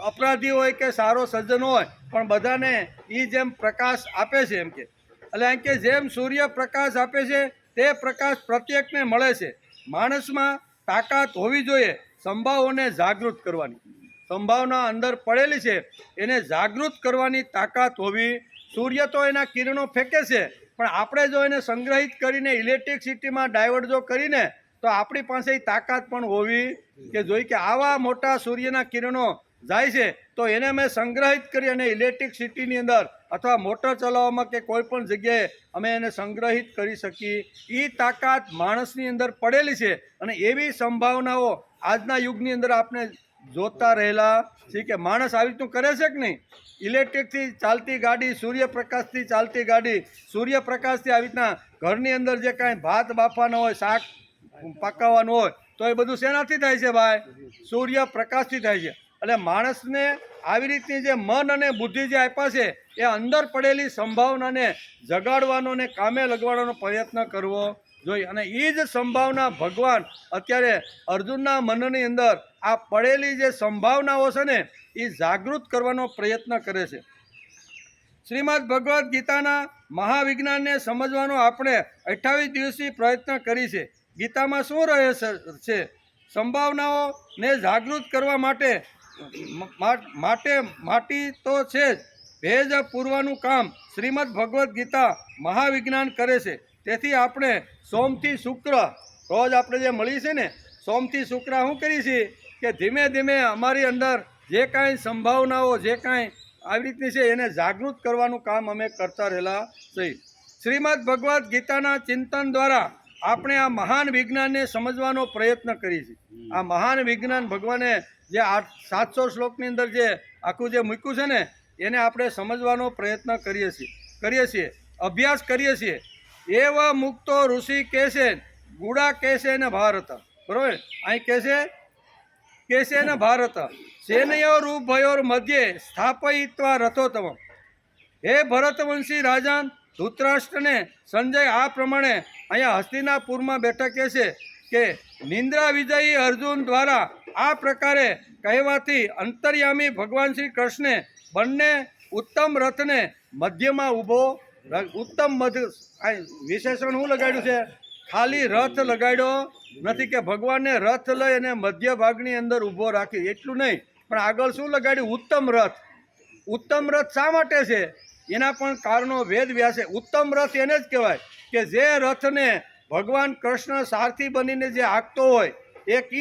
અપરાધી હોય કે સારો સજ્જન હોય પણ બધાને એ જેમ પ્રકાશ આપે છે. એમ કે એટલે એમ કે જેમ સૂર્ય પ્રકાશ આપે છે તે પ્રકાશ પ્રત્યેકને મળે છે. માણસમાં તાકાત હોવી જોઈએ સંભાવોને જાગૃત કરવાની. સંભાવના અંદર પડેલી છે એને જાગૃત કરવાની તાકાત હોવી. સૂર્ય તો એના કિરણો ફેંકે છે, પણ આપણે જો એને સંગ્રહિત કરીને ઇલેક્ટ્રિસિટીમાં ડાયવર્ટ જો કરીને તો આપણી પાસે તાકાત પણ હોવી કે જોઈએ કે આવા મોટા સૂર્યના કિરણો જાય છે તો એને અમે સંગ્રહિત કરી અને ઇલેક્ટ્રિસિટીની અંદર અથવા મોટર ચલાવવામાં કે કોઈ પણ જગ્યાએ અમે એને સંગ્રહિત કરી શકીએ. એ તાકાત માણસની અંદર પડેલી છે અને એવી સંભાવનાઓ આજના યુગની અંદર આપણે જોતા રહેલા છે કે માણસ આવી રીતનું કરે છે કે નહીં? ઇલેક્ટ્રિકથી ચાલતી ગાડી, સૂર્યપ્રકાશથી ચાલતી ગાડી, સૂર્યપ્રકાશથી આવી રીતના ઘરની અંદર જે કાંઈ ભાત બાફવાનો હોય, શાક પકાવવાનું હોય તો એ બધું શેનાથી થાય છે ભાઈ? સૂર્યપ્રકાશથી થાય છે. એટલે માણસને આવી રીતની જે મન અને બુદ્ધિ જે આપ્યા છે એ અંદર પડેલી સંભાવનાને જગાડવાનો અને કામે લગાડવાનો પ્રયત્ન કરવો જોઈએ. અને એ જ સંભાવના ભગવાન અત્યારે અર્જુનના મનની અંદર આ પડેલી જે સંભાવનાઓ છે ને એ જાગૃત કરવાનો પ્રયત્ન કરે છે. શ્રીમદ ભગવદ્ ગીતાના મહાવિજ્ઞાનને સમજવાનો આપણે 28 દિવસથી પ્રયત્ન કરી છે. ગીતામાં શું રહે છે? સંભાવનાઓને જાગૃત કરવા માટે માટી તો છે જ, ભેજ પૂરવાનું કામ શ્રીમદ ભગવદ્ ગીતા મહાવિજ્ઞાન કરે છે. તેથી આપણે સોમથી શુક્ર રોજ આપણે જે મળીએ છીએ ને, સોમથી શુક્ર શું કરીએ છીએ કે ધીમે ધીમે અમારી અંદર જે કાંઈ સંભાવનાઓ જે કાંઈ આવી રીતની છે એને જાગૃત કરવાનું કામ અમે કરતા રહેલા છીએ. શ્રીમદ ભગવદ્ ગીતાના ચિંતન દ્વારા આપણે આ મહાન વિજ્ઞાનને સમજવાનો પ્રયત્ન કરીએ છીએ. આ મહાન વિજ્ઞાન ભગવાને જે 700 શ્લોકની અંદર જે આખું જે મૂક્યું છે ને એને આપણે સમજવાનો પ્રયત્ન કરીએ છીએ અભ્યાસ કરીએ છીએ. એવ મુક્તો ઋષિ કહેશે ગુડા કહેશે ને ભારત, બરોબર. અહીં કહેશે ને ભારત સેનયો રૂભયોર મધ્યે સ્થાપયિત્વા રથોત્તમ. હે ભરતવંશી રાજા ધૃતરાષ્ટ્રને સંજય આ પ્રમાણે અહીંયા હસ્તિનાપુરમાં બેઠા કહે છે કે નિંદ્રા વિજયી અર્જુન દ્વારા આ પ્રકારે કહેવાથી અંતર્યામી ભગવાન શ્રી કૃષ્ણે બંને ઉત્તમ રથને મધ્યમાં ઊભો ઉત્તમ વિશેષણ શું લગાડ્યું છે? ખાલી રથ લગાડ્યો નથી કે ભગવાનને રથ લઈ અને મધ્ય ભાગની અંદર ઊભો રાખી એટલું નહીં, પણ આગળ શું લગાડ્યું? ઉત્તમ રથ. ઉત્તમ રથ શા માટે છે એના પણ કારણો વેદ વ્યાસે. ઉત્તમ રથ એને જ કહેવાય કે જે રથને ભગવાન કૃષ્ણ સારથી બનીને જે હાંકતો હોય એક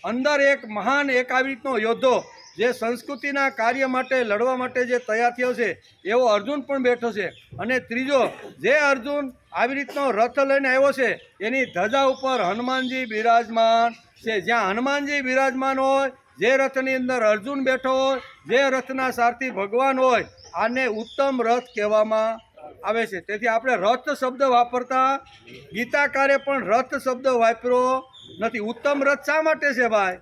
અંદર એક મહાન એક આવી રીતનો યોદ્ધો જે સંસ્કૃતિના કાર્ય માટે લડવા માટે જે તૈયાર થયો છે એવો અર્જુન પણ બેઠો છે. અને ત્રીજો જે અર્જુન આવી રીતનો રથ લઈને આવ્યો છે એની ધજા ઉપર હનુમાનજી બિરાજમાન છે. જ્યાં હનુમાનજી બિરાજમાન હોય, જે રથની અંદર અર્જુન બેઠો હોય, જે રથના સારથી ભગવાન હોય, આને ઉત્તમ રથ કહેવામાં આવે છે. તેથી આપણે રથ શબ્દ વાપરતા ગીતાકારે પણ રથ શબ્દ વાપર્યો નથી. ઉત્તમ રથ શા માટે છે ભાઈ?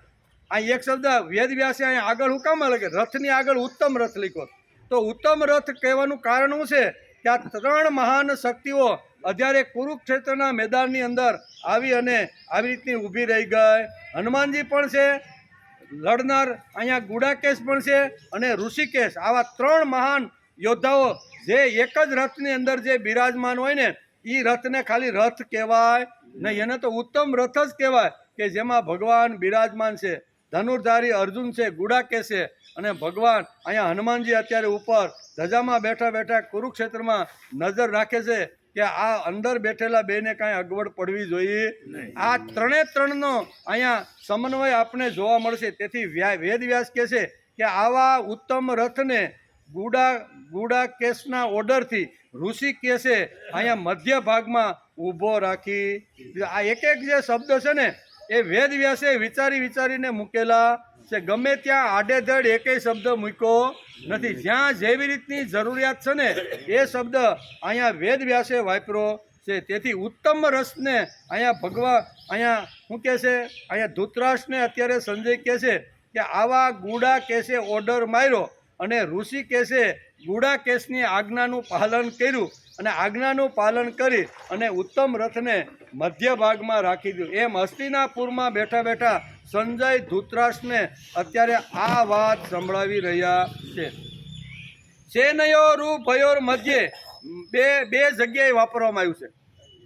અહીં એક શબ્દ વેદ વ્યાસે અહીં આગળ હું કામ લખે રથની આગળ ઉત્તમ રથ લખ્યો. તો ઉત્તમ રથ કહેવાનું કારણ શું છે કે આ 3 મહાન શક્તિઓ અત્યારે કુરુક્ષેત્રના મેદાનની અંદર આવી અને આવી રીતની ઊભી રહી ગઈ. હનુમાનજી પણ છે લડનાર, અહીંયા ગુડાકેશ પણ છે અને ઋષિકેશ. આવા 3 મહાન યોદ્ધાઓ જે એક જ રથની અંદર જે બિરાજમાન હોય ને એ રથને ખાલી રથ કહેવાય નહીં, એને તો ઉત્તમ રથ જ કહેવાય કે જેમાં ભગવાન બિરાજમાન છે. ધનુર્ધારી અર્જુન છે, ગુડાકેશ છે અને ભગવાન અહીંયા હનુમાનજી અત્યારે ઉપર ધજામાં બેઠા બેઠા કુરુક્ષેત્રમાં નજર રાખે છે કે આ અંદર બેઠેલા બેને કાંઈ અગવડ પડવી જોઈએ. આ 3નો અહીંયા સમન્વય આપણે જોવા મળશે. તેથી વેદ વ્યાસ કહે છે કે આવા ઉત્તમ રથને ગુડાકેશના ઓર્ડરથી ઋષિકેશે અહીંયા મધ્ય ભાગમાં ઊભો રાખી. આ એક જે શબ્દ છે ને એ વેદ વ્યાસે વિચારીને મૂકેલા છે. ગમે ત્યાં આડેધડ એકેય શબ્દ મૂક્યો નથી. જ્યાં જેવી રીતની જરૂરિયાત છે ને એ શબ્દ અહીંયા વેદ વ્યાસે વાપર્યો છે. તેથી ઉત્તમ રસને અહીંયા ભગવાન અહીંયા શું કહે છે? અહીંયા ધૃતરાષ્ટ્રને અત્યારે સંજય કહે છે કે આવા ગુડાકેશે ઓર્ડર માર્યો અને ઋષિકેશે ગુડાકેશની આજ્ઞાનું પાલન કર્યું અને આજ્ઞાનું પાલન કરી અને ઉત્તમ રથને મધ્ય ભાગમાં રાખી દીધું. એમ હસ્તિનાપુરમાં બેઠા બેઠા સંજય ધૃતરાષ્ટ્રને અત્યારે આ વાત સંભળાવી રહ્યા છે. સેનયો ભયોર મધ્યે બે જગ્યાએ વાપરવામાં આવ્યું છે.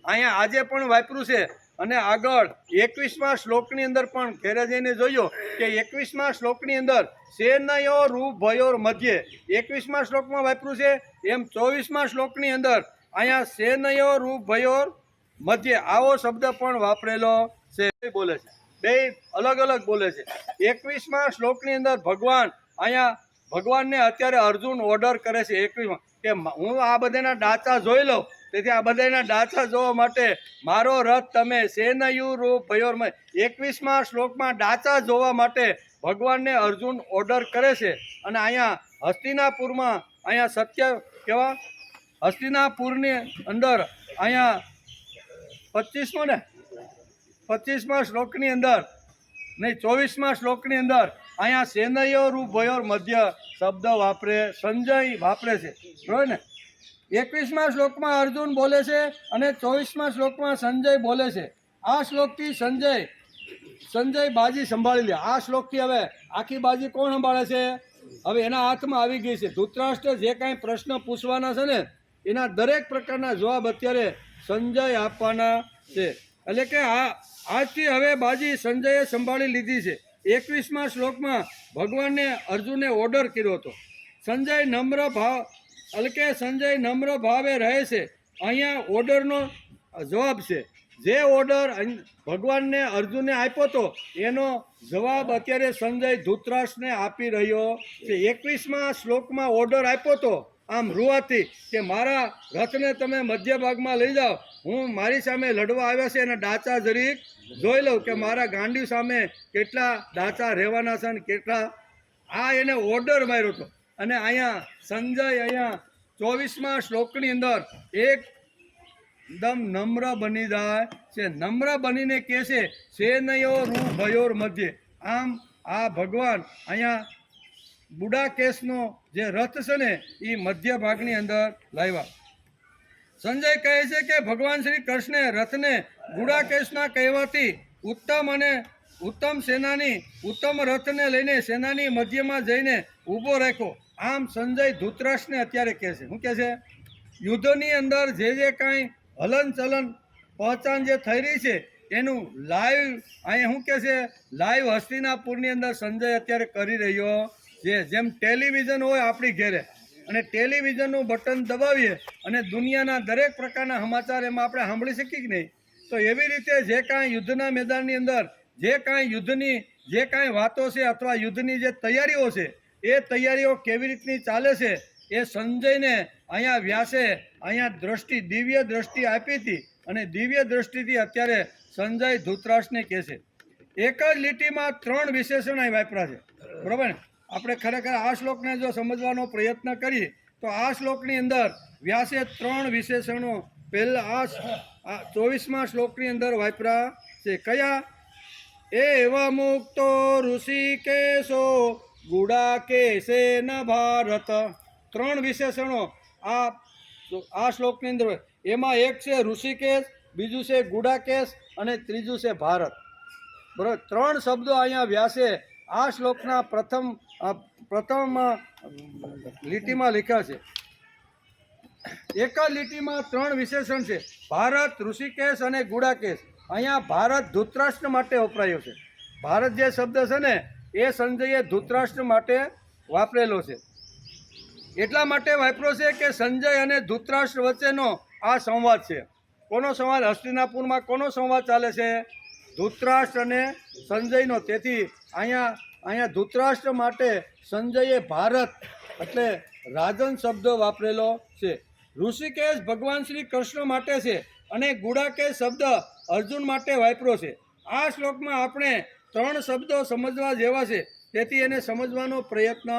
અહીંયા આજે પણ વાપર્યું છે અને આગળ 21મા શ્લોકની અંદર પણ ઘેરે જઈને જોયો કે 21મા શ્લોકની અંદર સેનયો ભયોર મધ્યે 21મા શ્લોકમાં વાપર્યું છે. એમ 24મા શ્લોકની અંદર અહીંયા સેનયો ભયોર મધ્યે આવો શબ્દ પણ વાપરેલો છે. બોલે છે બે અલગ અલગ બોલે છે. 21મા શ્લોકની અંદર ભગવાનને અત્યારે અર્જુન ઓર્ડર કરે છે 21માં કે હું આ બધાના ડાચા જોઈ લઉં. તેથી આ બધાના ડાચા જોવા માટે મારો રથ તમે સેનયો ભયોર 21મા શ્લોકમાં ડાચા જોવા માટે ભગવાનને અર્જુન ઓર્ડર કરે છે. અને અહીંયા હસ્તિનાપુરમાં અહીંયા સત્ય કેવા હસ્તિનાપુરની અંદર અહીંયા 25મા શ્લોકની અંદર નહીં 24મા શ્લોકની અંદર અહીંયા સેનયો ભયોર મધ્ય શબ્દ સંજય વાપરે છે, બરાબર ને? 21મા શ્લોકમાં અર્જુન બોલે છે અને 24મા શ્લોકમાં સંજય બોલે છે. આ શ્લોકથી સંજય બાજી સંભાળી લે. આ શ્લોકથી હવે આખી બાજી કોણ સંભાળે છે? હવે એના હાથમાં આવી ગઈ છે. ધૃતરાષ્ટ્ર જે કાંઈ પ્રશ્ન પૂછવાના છે ને એના દરેક પ્રકારના જવાબ અત્યારે સંજય આપવાના છે. એટલે કે આજથી હવે બાજી સંજયે સંભાળી લીધી છે. 21મા શ્લોકમાં ભગવાનને અર્જુને ઓર્ડર કર્યો હતો. સંજય નમ્ર અલકે સંજય નમ્ર ભાવે રહે છે. અહીંયા ઓર્ડરનો જવાબ છે. જે ઓર્ડર ભગવાનને અર્જુનને આપ્યો હતો એનો જવાબ અત્યારે સંજય ધૃતરાષ્ટ્રને આપી રહ્યો છે. 21મા શ્લોકમાં ઓર્ડર આપ્યો હતો આમ રૂવાથી કે મારા રથને તમે મધ્ય ભાગમાં લઈ જાઓ, હું મારી સામે લડવા આવ્યા છે અને ડાચા જરીક જોઈ લઉં કે મારા ગાંડી સામે કેટલા ડાચા રહેવાના છે અને કેટલા. આ એને ઓર્ડર માર્યો હતો. અને અહીંયા સંજય અહીંયા 24મા શ્લોકની અંદર એકદમ નમ્ર બની જાય છે. નમ્ર બનીને કહે છે સેનયો રૂ ભયોર મધ્ય. આમ આ ભગવાન અહીંયા ગુડાકેશનો જે રથ છે ને એ મધ્ય ભાગની અંદર લાવ્યા. સંજય કહે છે કે ભગવાન શ્રી કૃષ્ણે રથને ગુડાકેશના કહેવાથી ઉત્તમ સેનાની ઉત્તમ રથને લઈને સેનાની મધ્યમાં જઈને ઊભો રાખ્યો. આમ સંજય ધૃતરાષ્ટ્રને અત્યારે કહે છે, શું કહે છે, યુદ્ધની અંદર જે કાંઈ હલનચલન પહચાન જે થઈ રહી છે એનું લાઈવ અહીંયા શું કહે છે, લાઈવ હસ્તિનાપુરની અંદર સંજય અત્યારે કરી રહ્યો છે. જેમ ટેલિવિઝન હોય આપણી ઘેરે અને ટેલિવિઝનનું બટન દબાવીએ અને દુનિયાના દરેક પ્રકારના સમાચાર એમાં આપણે સાંભળી શકીએ કે નહીં, તો એવી રીતે જે કાંઈ યુદ્ધના મેદાનની અંદર જે કાંઈ યુદ્ધની જે કાંઈ વાતો છે અથવા યુદ્ધની જે તૈયારીઓ છે એ તૈયારીઓ કેવી રીતની ચાલે છે એ સંજયને અહીંયા વ્યાસે અહીંયા દિવ્ય દ્રષ્ટિ આપી હતી. અને દિવ્ય દ્રષ્ટિથી અત્યારે સંજય ધૃતરાષ્ટ્રને કહે છે. એક જ લીટીમાં 3 વિશેષણ અહીં વાપરા છે. બરાબર ને? આપણે ખરેખર આ શ્લોકને જો સમજવાનો પ્રયત્ન કરીએ તો આ શ્લોકની અંદર વ્યાસે 3 વિશેષણો પહેલાં આ 24મા શ્લોકની અંદર વાપરા છે. કયા? એવા મુક્તો ઋષિકેશો ગુડાકેશે ન ભારત. 3 વિશેષણો આ શ્લોકની અંદર. એમાં એક છે ઋષિકેશ, બીજું છે ગુડાકેશ અને ત્રીજું છે ભારત. બરાબર? 3 શબ્દો અહીંયા વ્યાસે આ શ્લોકના પ્રથમ લીટીમાં લખ્યા છે. એક જ લીટીમાં 3 વિશેષણ છે, ભારત, ઋષિકેશ અને ગુડાકેશ. અહીંયા ભારત ધૃતરાષ્ટ્ર માટે વપરાયો છે. ભારત જે શબ્દ છે ને એ સંજયે ધૃતરાષ્ટ્ર માટે વાપરેલો છે. એટલા માટે વાપર્યો છે કે સંજય અને ધૃતરાષ્ટ્ર વચ્ચેનો આ સંવાદ છે. કોનો સંવાદ? હસ્તિનાપુરમાં કોનો સંવાદ ચાલે છે? ધૃતરાષ્ટ્ર અને સંજયનો. તેથી અહીંયા ધૃતરાષ્ટ્ર માટે સંજયે ભારત એટલે રાજન શબ્દ વાપરેલો છે. ઋષિકેશ ભગવાન શ્રી કૃષ્ણ માટે છે અને ગુડાકેશ શબ્દ અર્જુન માટે વાપર્યો છે. આ શ્લોકમાં આપણે 3 શબ્દો સમજવા જેવા છે, તેથી એને સમજવાનો પ્રયત્ન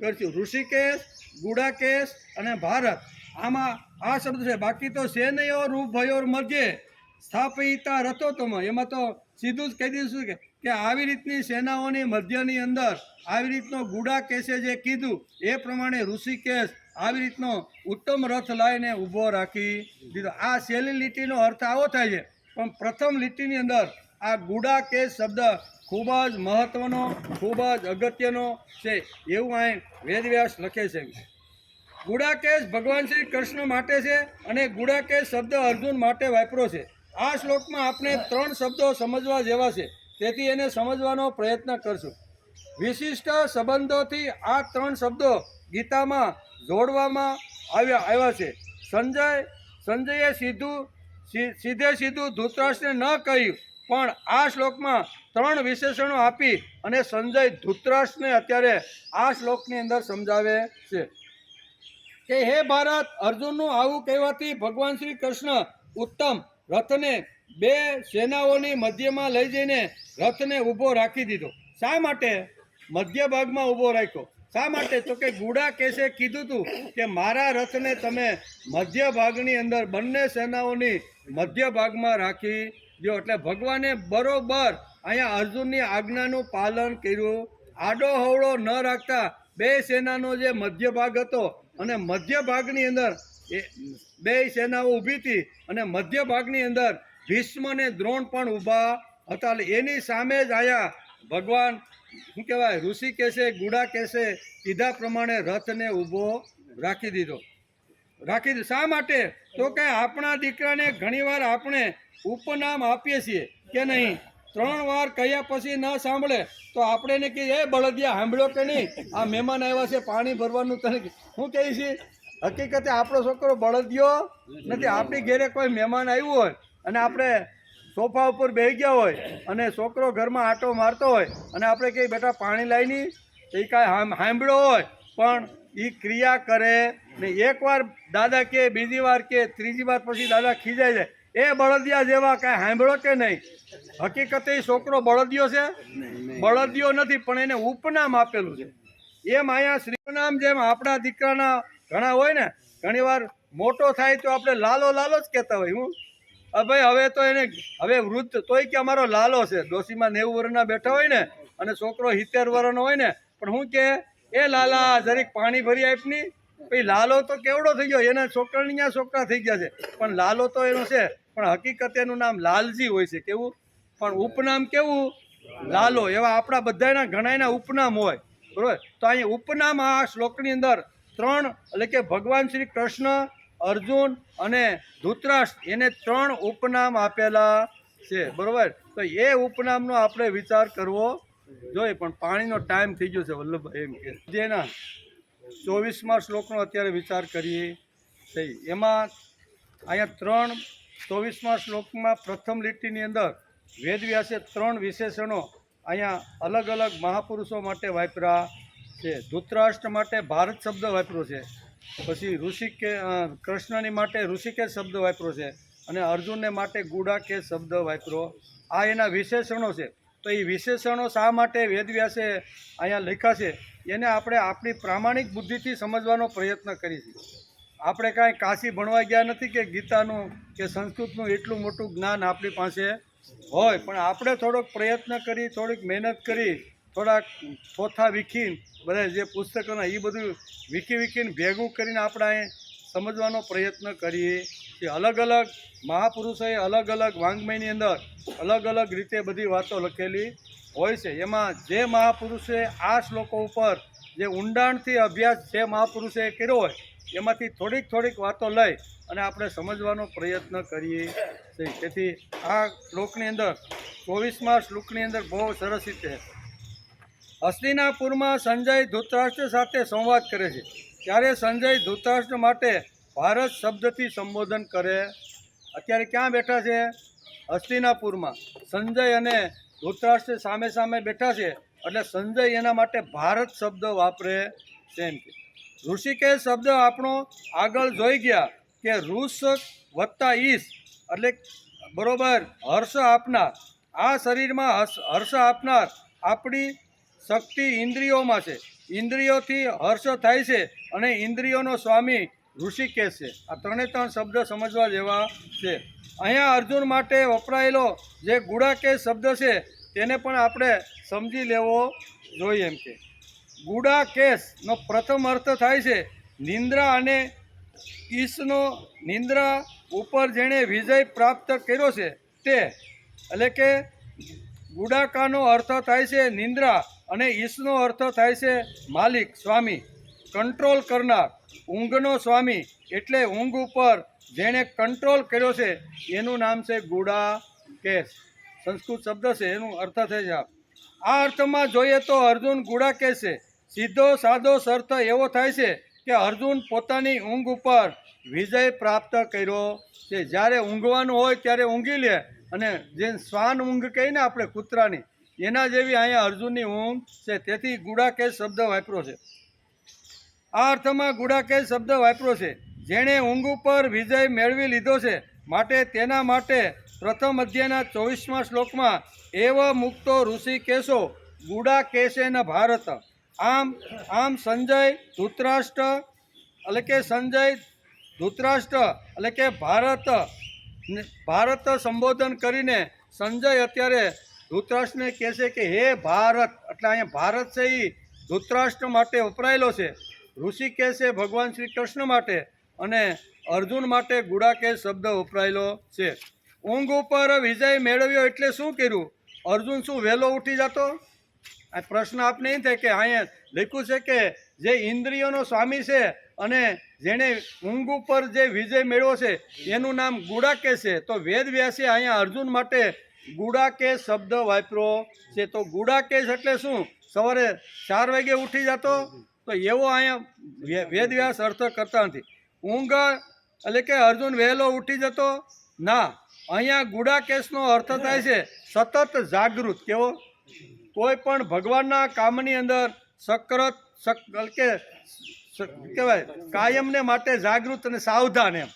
કરશું. ઋષિકેશ, ગુડાકેશ અને ભારત, આમાં આ શબ્દ છે. બાકી તો સેનયોર ઉભયોર મધ્યે સ્થાપિતા રથોત્તમ, એમાં તો સીધું જ કહી દીધું કે આવી રીતની સેનાઓની મધ્યની અંદર આવી રીતનો ગુડાકેશે જે કીધું એ પ્રમાણે ઋષિકેશ આવી રીતનો ઉત્તમ રથ લાવીને ઊભો રાખી દીધો. આ છેલ્લી લીટીનો અર્થ આવો થાય છે, પણ પ્રથમ લીટીની અંદર આ ગુડાકેશ શબ્દ ખૂબ જ મહત્વનો, ખૂબ જ અગત્યનો છે એવું અહીં વેદવ્યાસ લખે છે. ગુડાકેશ ભગવાન શ્રી કૃષ્ણ માટે છે અને ગુડાકેશ શબ્દ અર્જુન માટે વાપર્યો છે. આ શ્લોકમાં આપણે 3 શબ્દો સમજવા જેવા છે, તેથી એને સમજવાનો પ્રયત્ન કરશું. વિશિષ્ટ સંબંધોથી આ 3 શબ્દો ગીતામાં જોડવામાં આવ્યા છે. સંજયે સીધું ધૃતરાષ્ટ્રને ન કહ્યું, પણ આ શ્લોકમાં 3 વિશેષણો આપી અને સંજય ધૃતરાષ્ટ્રને અત્યારે આ શ્લોકની અંદર સમજાવે છે કે હે ભારત, અર્જુનનું આવું કહેવાથી ભગવાન શ્રી કૃષ્ણ ઉત્તમ રથને 2 સેનાઓની મધ્યમાં લઈ જઈને રથને ઊભો રાખી દીધો. શા માટે મધ્ય ભાગમાં ઊભો રાખ્યો? શા માટે? તો કે ગુડાકેશે કીધું હતું કે મારા રથને તમે મધ્ય ભાગની અંદર બંને સેનાઓની મધ્ય ભાગમાં રાખી દો. એટલે ભગવાને બરોબર અહીંયા અર્જુનની આજ્ઞાનું પાલન કર્યું. આડો હવળો ન રાખતા 2 સેનાનો જે મધ્ય ભાગ હતો અને મધ્ય ભાગની અંદર 2 સેનાઓ ઊભી હતી અને મધ્ય ભાગની અંદર ભીષ્મ અને દ્રોણ પણ ઊભા હતા. એટલે એની સામે જ આયા ભગવાન શું કહેવાય ઋષિકેશે ગુડાકેશે કીધા પ્રમાણે રથને ઊભો રાખી દીધો. શા માટે? તો કે આપણા દીકરાને ઘણીવાર આપણે ઉપનામ આપીએ છીએ કે નહીં, 3 વાર કહ્યા પછી ન સાંભળે તો આપણે એને કહીએ એ બળદિયા સાંભળ્યો કે નહીં, આ મહેમાન આવ્યા છે પાણી ભરવાનું તને શું કહીએ છીએ? હકીકતે આપણો છોકરો બળદિયો નથી. આપણી ઘેરે કોઈ મહેમાન આવ્યું હોય અને આપણે સોફા ઉપર બેસી ગયા હોય અને છોકરો ઘરમાં આંટો મારતો હોય અને આપણે કહીએ બેટા પાણી લાવીની, તો એ કાંઈ સાંભળ્યો હોય પણ એ ક્રિયા કરે ને એકવાર દાદા કે, બીજી વાર કે, ત્રીજી વાર પછી દાદા ખીજાઈ જાય, એ બળદિયા જેવા કાંઈ સાંભળો કે નહીં. હકીકતે એ છોકરો બળદિયો છે? બળદિયો નથી, પણ એને ઉપનામ આપેલું છે. એમ અહીંયા શ્રીનામ જેમ આપણા દીકરાના ઘણા હોય ને, ઘણી વાર મોટો થાય તો આપણે લાલો લાલો જ કહેતા હોય. હું ભાઈ હવે તો એને હવે વૃદ્ધ તોય કે અમારો લાલો છે. ડોશીમાં 90 વર્ષના બેઠા હોય ને અને છોકરો 70 વર્ષનો હોય ને, પણ હું કે એ લાલા જરીક પાણી ભરી આપની. ભાઈ લાલો તો કેવડો થઈ ગયો, એના છોકરાની ત્યાં છોકરા થઈ ગયા છે, પણ લાલો તો એનું છે. પણ હકીકત એનું નામ લાલજી હોય છે. કેવું? પણ ઉપનામ કેવું? લાલો. એવા આપણા બધાના ઘણાના ઉપનામ હોય, બરોબર. તો અહીંયા ઉપનામ આ શ્લોકની અંદર 3 એટલે કે ભગવાન શ્રી કૃષ્ણ, અર્જુન અને ધૃતરાષ્ટ્ર એને 3 ઉપનામ આપેલા છે, બરોબર. તો એ ઉપનામનો આપણે વિચાર કરવો જોઈએ. પણ પાણીનો ટાઈમ થઈ ગયો છે વલ્લભભાઈ એમ કે જેના 24મા શ્લોકનો અત્યારે વિચાર કરીએ થઈ. એમાં અહીંયા 24મા શ્લોકમાં પ્રથમ લીટીની અંદર વેદવ્યાસે 3 વિશેષણો અહીંયા અલગ અલગ મહાપુરુષો માટે વાપર્યા છે. ધૃતરાષ્ટ્ર માટે ભારત શબ્દ વાપર્યો છે, પછી કૃષ્ણની માટે ઋષિકેશ શબ્દ વાપર્યો છે, અને અર્જુનને માટે ગુડાકેશ શબ્દ વાપર્યો. આ એના વિશેષણો છે. તો એ વિશેષણો શા માટે વેદવ્યાસે અહીંયા લખ્યા છે એને આપણે આપણી પ્રામાણિક બુદ્ધિથી સમજવાનો પ્રયત્ન કરીશું. આપણે કાંઈ કાશી ભણવા ગયા નથી કે ગીતાનું કે સંસ્કૃતનું એટલું મોટું જ્ઞાન આપણી પાસે હોય, પણ આપણે થોડોક પ્રયત્ન કરી, થોડીક મહેનત કરી, થોડાક થોથા વીખીને બધા જે પુસ્તકોના એ બધું વીખીને ભેગું કરીને આપણે અહીં સમજવાનો પ્રયત્ન કરીએ કે અલગ અલગ મહાપુરુષોએ અલગ અલગ વાङ्મયની અંદર અલગ અલગ રીતે બધી વાતો લખેલી હોય છે. એમાં જે મહાપુરુષે આ શ્લોકો ઉપર જે ઊંડાણથી અભ્યાસ જે મહાપુરુષે કર્યો હોય એમાંથી થોડીક વાતો લઈ અને આપણે સમજવાનો પ્રયત્ન કરીએ છીએ. તેથી આ શ્લોકની અંદર 24મા શ્લોકની અંદર બહુ સરસ રીતે હસ્તિનાપુરમાં સંજય ધૃતરાષ્ટ્ર સાથે સંવાદ કરે છે. ત્યારે સંજય ધૃતરાષ્ટ્ર માટે ભારત શબ્દથી સંબોધન કરે. અત્યારે ક્યાં બેઠા છે? હસ્તિનાપુરમાં. સંજય અને ધૃતરાષ્ટ્ર સામે સામે બેઠા છે, એટલે સંજય એના માટે ભારત શબ્દ વાપરે છે. એમ કે ઋષિકેશ શબ્દ આપણો આગળ જોઈ ગયા કે ઋષ વત્તા ઈશ એટલે બરોબર હર્ષ આપનાર. આ શરીરમાં હર્ષ આપનાર આપણી શક્તિ ઇન્દ્રિયોમાં છે. ઇન્દ્રિયોથી હર્ષ થાય છે અને ઇન્દ્રિયોનો સ્વામી ઋષિકેશ છે. આ 3 શબ્દ સમજવા જેવા છે. અહીંયા અર્જુન માટે વપરાયેલો જે ગુડાકેશ શબ્દ છે તેને પણ આપણે સમજી લેવો જોઈએ. એમ કે ગુડાકેશનો પ્રથમ અર્થ થાય છે નિંદ્રા, અને ઈશનો નિંદ્રા ઉપર જેણે વિજય પ્રાપ્ત કર્યો છે તે. એટલે કે ગુડાકાનો અર્થ થાય છે નિંદ્રા અને ઈશનો અર્થ થાય છે માલિક, સ્વામી, કંટ્રોલ કરનાર, ઊંઘનો સ્વામી. એટલે ઊંઘ ઉપર જેણે કંટ્રોલ કર્યો છે એનું નામ છે ગુડાકેશ. સંસ્કૃત શબ્દ છે, એનું અર્થ થાય છે. આ અર્થમાં જોઈએ તો અર્જુન ગુડાકેશ છે. સીધો સાદો અર્થ એવો થાય છે કે અર્જુન પોતાની ઊંઘ ઉપર વિજય પ્રાપ્ત કર્યો છે. જ્યારે ઊંઘવાનું હોય ત્યારે ઊંઘી લે, અને જે શ્વાન ઊંઘ કહીને આપણે કૂતરાની, એના જેવી અહીંયા અર્જુનની ઊંઘ છે. તેથી ગુડાકેશ શબ્દ વાપર્યો છે. આ અર્થમાં ગુડાકેશ શબ્દ વાપર્યો છે જેણે ઊંઘ ઉપર વિજય મેળવી લીધો છે. માટે તેના માટે પ્રથમ અધ્યાયના 24મા શ્લોકમાં એવ મુક્તો ઋષિકેશો ગુડાકેશેન ભારત. આમ સંજય ધૃતરાષ્ટ્ર એટલે કે ભારત સંબોધન કરીને સંજય અત્યારે ધૃતરાષ્ટ્રને કહે છે કે હે ભારત. એટલે અહીંયા ભારત છે એ ધૃતરાષ્ટ્ર માટે વપરાયેલો છે. ઋષિકેશ છે ભગવાન શ્રી કૃષ્ણ માટે, અને અર્જુન માટે ગુડાકેશ શબ્દ વપરાયેલો છે. ઊંઘ ઉપર વિજય મેળવ્યો એટલે શું કર્યું? અર્જુન શું વહેલો ઉઠી જતો? આ પ્રશ્ન આપને એ થાય કે અહીંયા લખ્યું છે કે જે ઇન્દ્રિયોનો સ્વામી છે અને જેણે ઊંઘ ઉપર જે વિજય મેળવ્યો છે એનું નામ ગુડાકેશ છે. તો વેદવ્યાસે અહીંયા અર્જુન માટે ગુડાકેશ શબ્દ વાપર્યો છે. તો ગુડાકેશ એટલે શું? સવારે 4 વાગે ઉઠી જતો? તો એવો અહીંયા વેદવ્યાસ અર્થ કરતા નથી. ઊંઘ એટલે કે અર્જુન વહેલો ઉઠી જતો ના. અહીંયા ગુડાકેશનો અર્થ થાય છે સતત જાગૃત. કેવો? કોઈ પણ ભગવાનના કામની અંદર સક્રત કે કહેવાય કાયમને માટે જાગૃત અને સાવધાન એમ.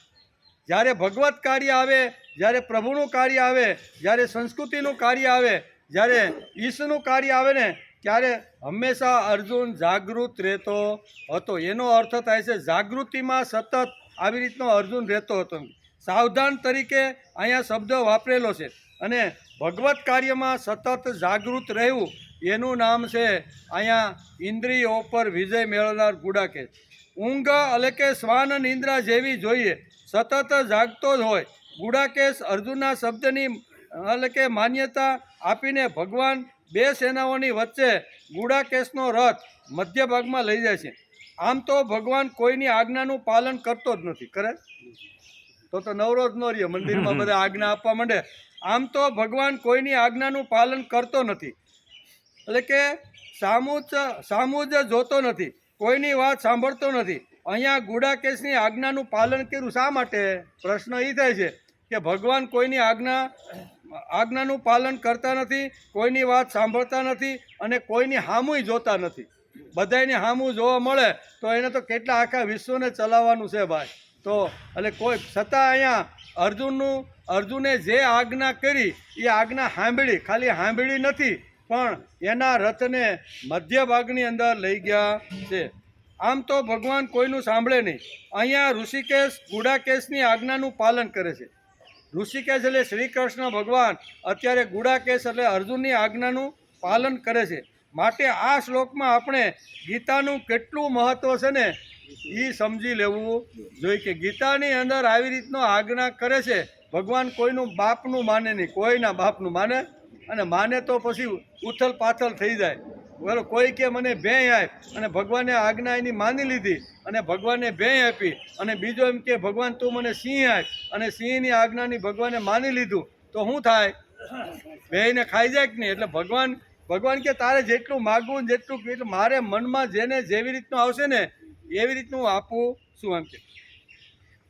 જ્યારે ભગવત કાર્ય આવે, જ્યારે પ્રભુનું કાર્ય આવે, જ્યારે સંસ્કૃતિનું કાર્ય આવે, જ્યારે ઈશ્વરનું કાર્ય આવે ને ત્યારે હંમેશા અર્જુન જાગૃત રહેતો હતો. એનો અર્થ થાય છે જાગૃતિમાં સતત આવી રીતનો અર્જુન રહેતો હતો. સાવધાન તરીકે અહીંયા શબ્દ વાપરેલો છે. અને ભગવત કાર્યમાં સતત જાગૃત રહેવું એનું નામ છે અહીંયા ઇન્દ્રિયો પર વિજય મેળવનાર ગુડાકેશ. ઊંઘ એટલે કે શ્વાન નિંદ્રા જેવી જોઈએ, સતત જાગતો જ હોય. ગુડાકેશ અર્જુનના શબ્દની એટલે કે માન્યતા આપીને ભગવાન બે સેનાઓની વચ્ચે ગુડાકેશનો રથ મધ્ય ભાગમાં લઈ જાય છે. આમ તો ભગવાન કોઈની આજ્ઞાનું પાલન કરતો જ નથી. કરે તો નવરો જ ન રહ્યો, મંદિરમાં બધા આજ્ઞા આપવા માંડે. આમ તો ભગવાન કોઈની આજ્ઞાનું પાલન કરતો નથી, એટલે કે સામું જ જોતો નથી, કોઈની વાત સાંભળતો નથી. અહીંયા ગુડાકેશની આજ્ઞાનું પાલન કર્યું શા માટે? પ્રશ્ન એ થાય છે કે ભગવાન કોઈની આજ્ઞાનું પાલન કરતા નથી, કોઈની વાત સાંભળતા નથી અને કોઈની હામુય જોતા નથી. બધાને હામું જોવા મળે તો એને તો કેટલા આખા વિશ્વને ચલાવવાનું છે ભાઈ. તો એટલે કોઈ છતાં અહીંયા અર્જુને જે આજ્ઞા કરી એ આજ્ઞા સાંભળી, ખાલી સાંભળી નથી પણ એના રથને મધ્ય ભાગની અંદર લઈ ગયા છે. આમ તો ભગવાન કોઈનું સાંભળે નહીં. અહીંયા ઋષિકેશ ગુડાકેશની આજ્ઞાનું પાલન કરે છે. ઋષિકેશ એટલે શ્રી કૃષ્ણ ભગવાન અત્યારે ગુડાકેશ એટલે અર્જુનની આજ્ઞાનું પાલન કરે છે. માટે આ શ્લોકમાં આપણે ગીતાનું કેટલું મહત્ત્વ છે ને એ સમજી લેવું જોઈએ કે ગીતાની અંદર આવી રીતનો આજ્ઞા કરે છે. ભગવાન કોઈનું બાપનું માને નહીં, કોઈના બાપનું માને, અને માને તો પછી ઉથલ પાથલ થઈ જાય. બરાબર? કોઈ કે મને ભેંય આપ અને ભગવાને આજ્ઞા એની માની લીધી અને ભગવાને ભેંય આપી, અને બીજો એમ કે ભગવાન તું મને સિંહ આપ અને સિંહની આજ્ઞાની ભગવાને માની લીધું તો શું થાય? ભેંને ખાઈ જાય કે નહીં? એટલે ભગવાન કે તારે જેટલું માગવું જેટલું એટલું મારે મનમાં જેને જેવી રીતનું આવશે ને એવી રીતનું આપવું શું એમ કે.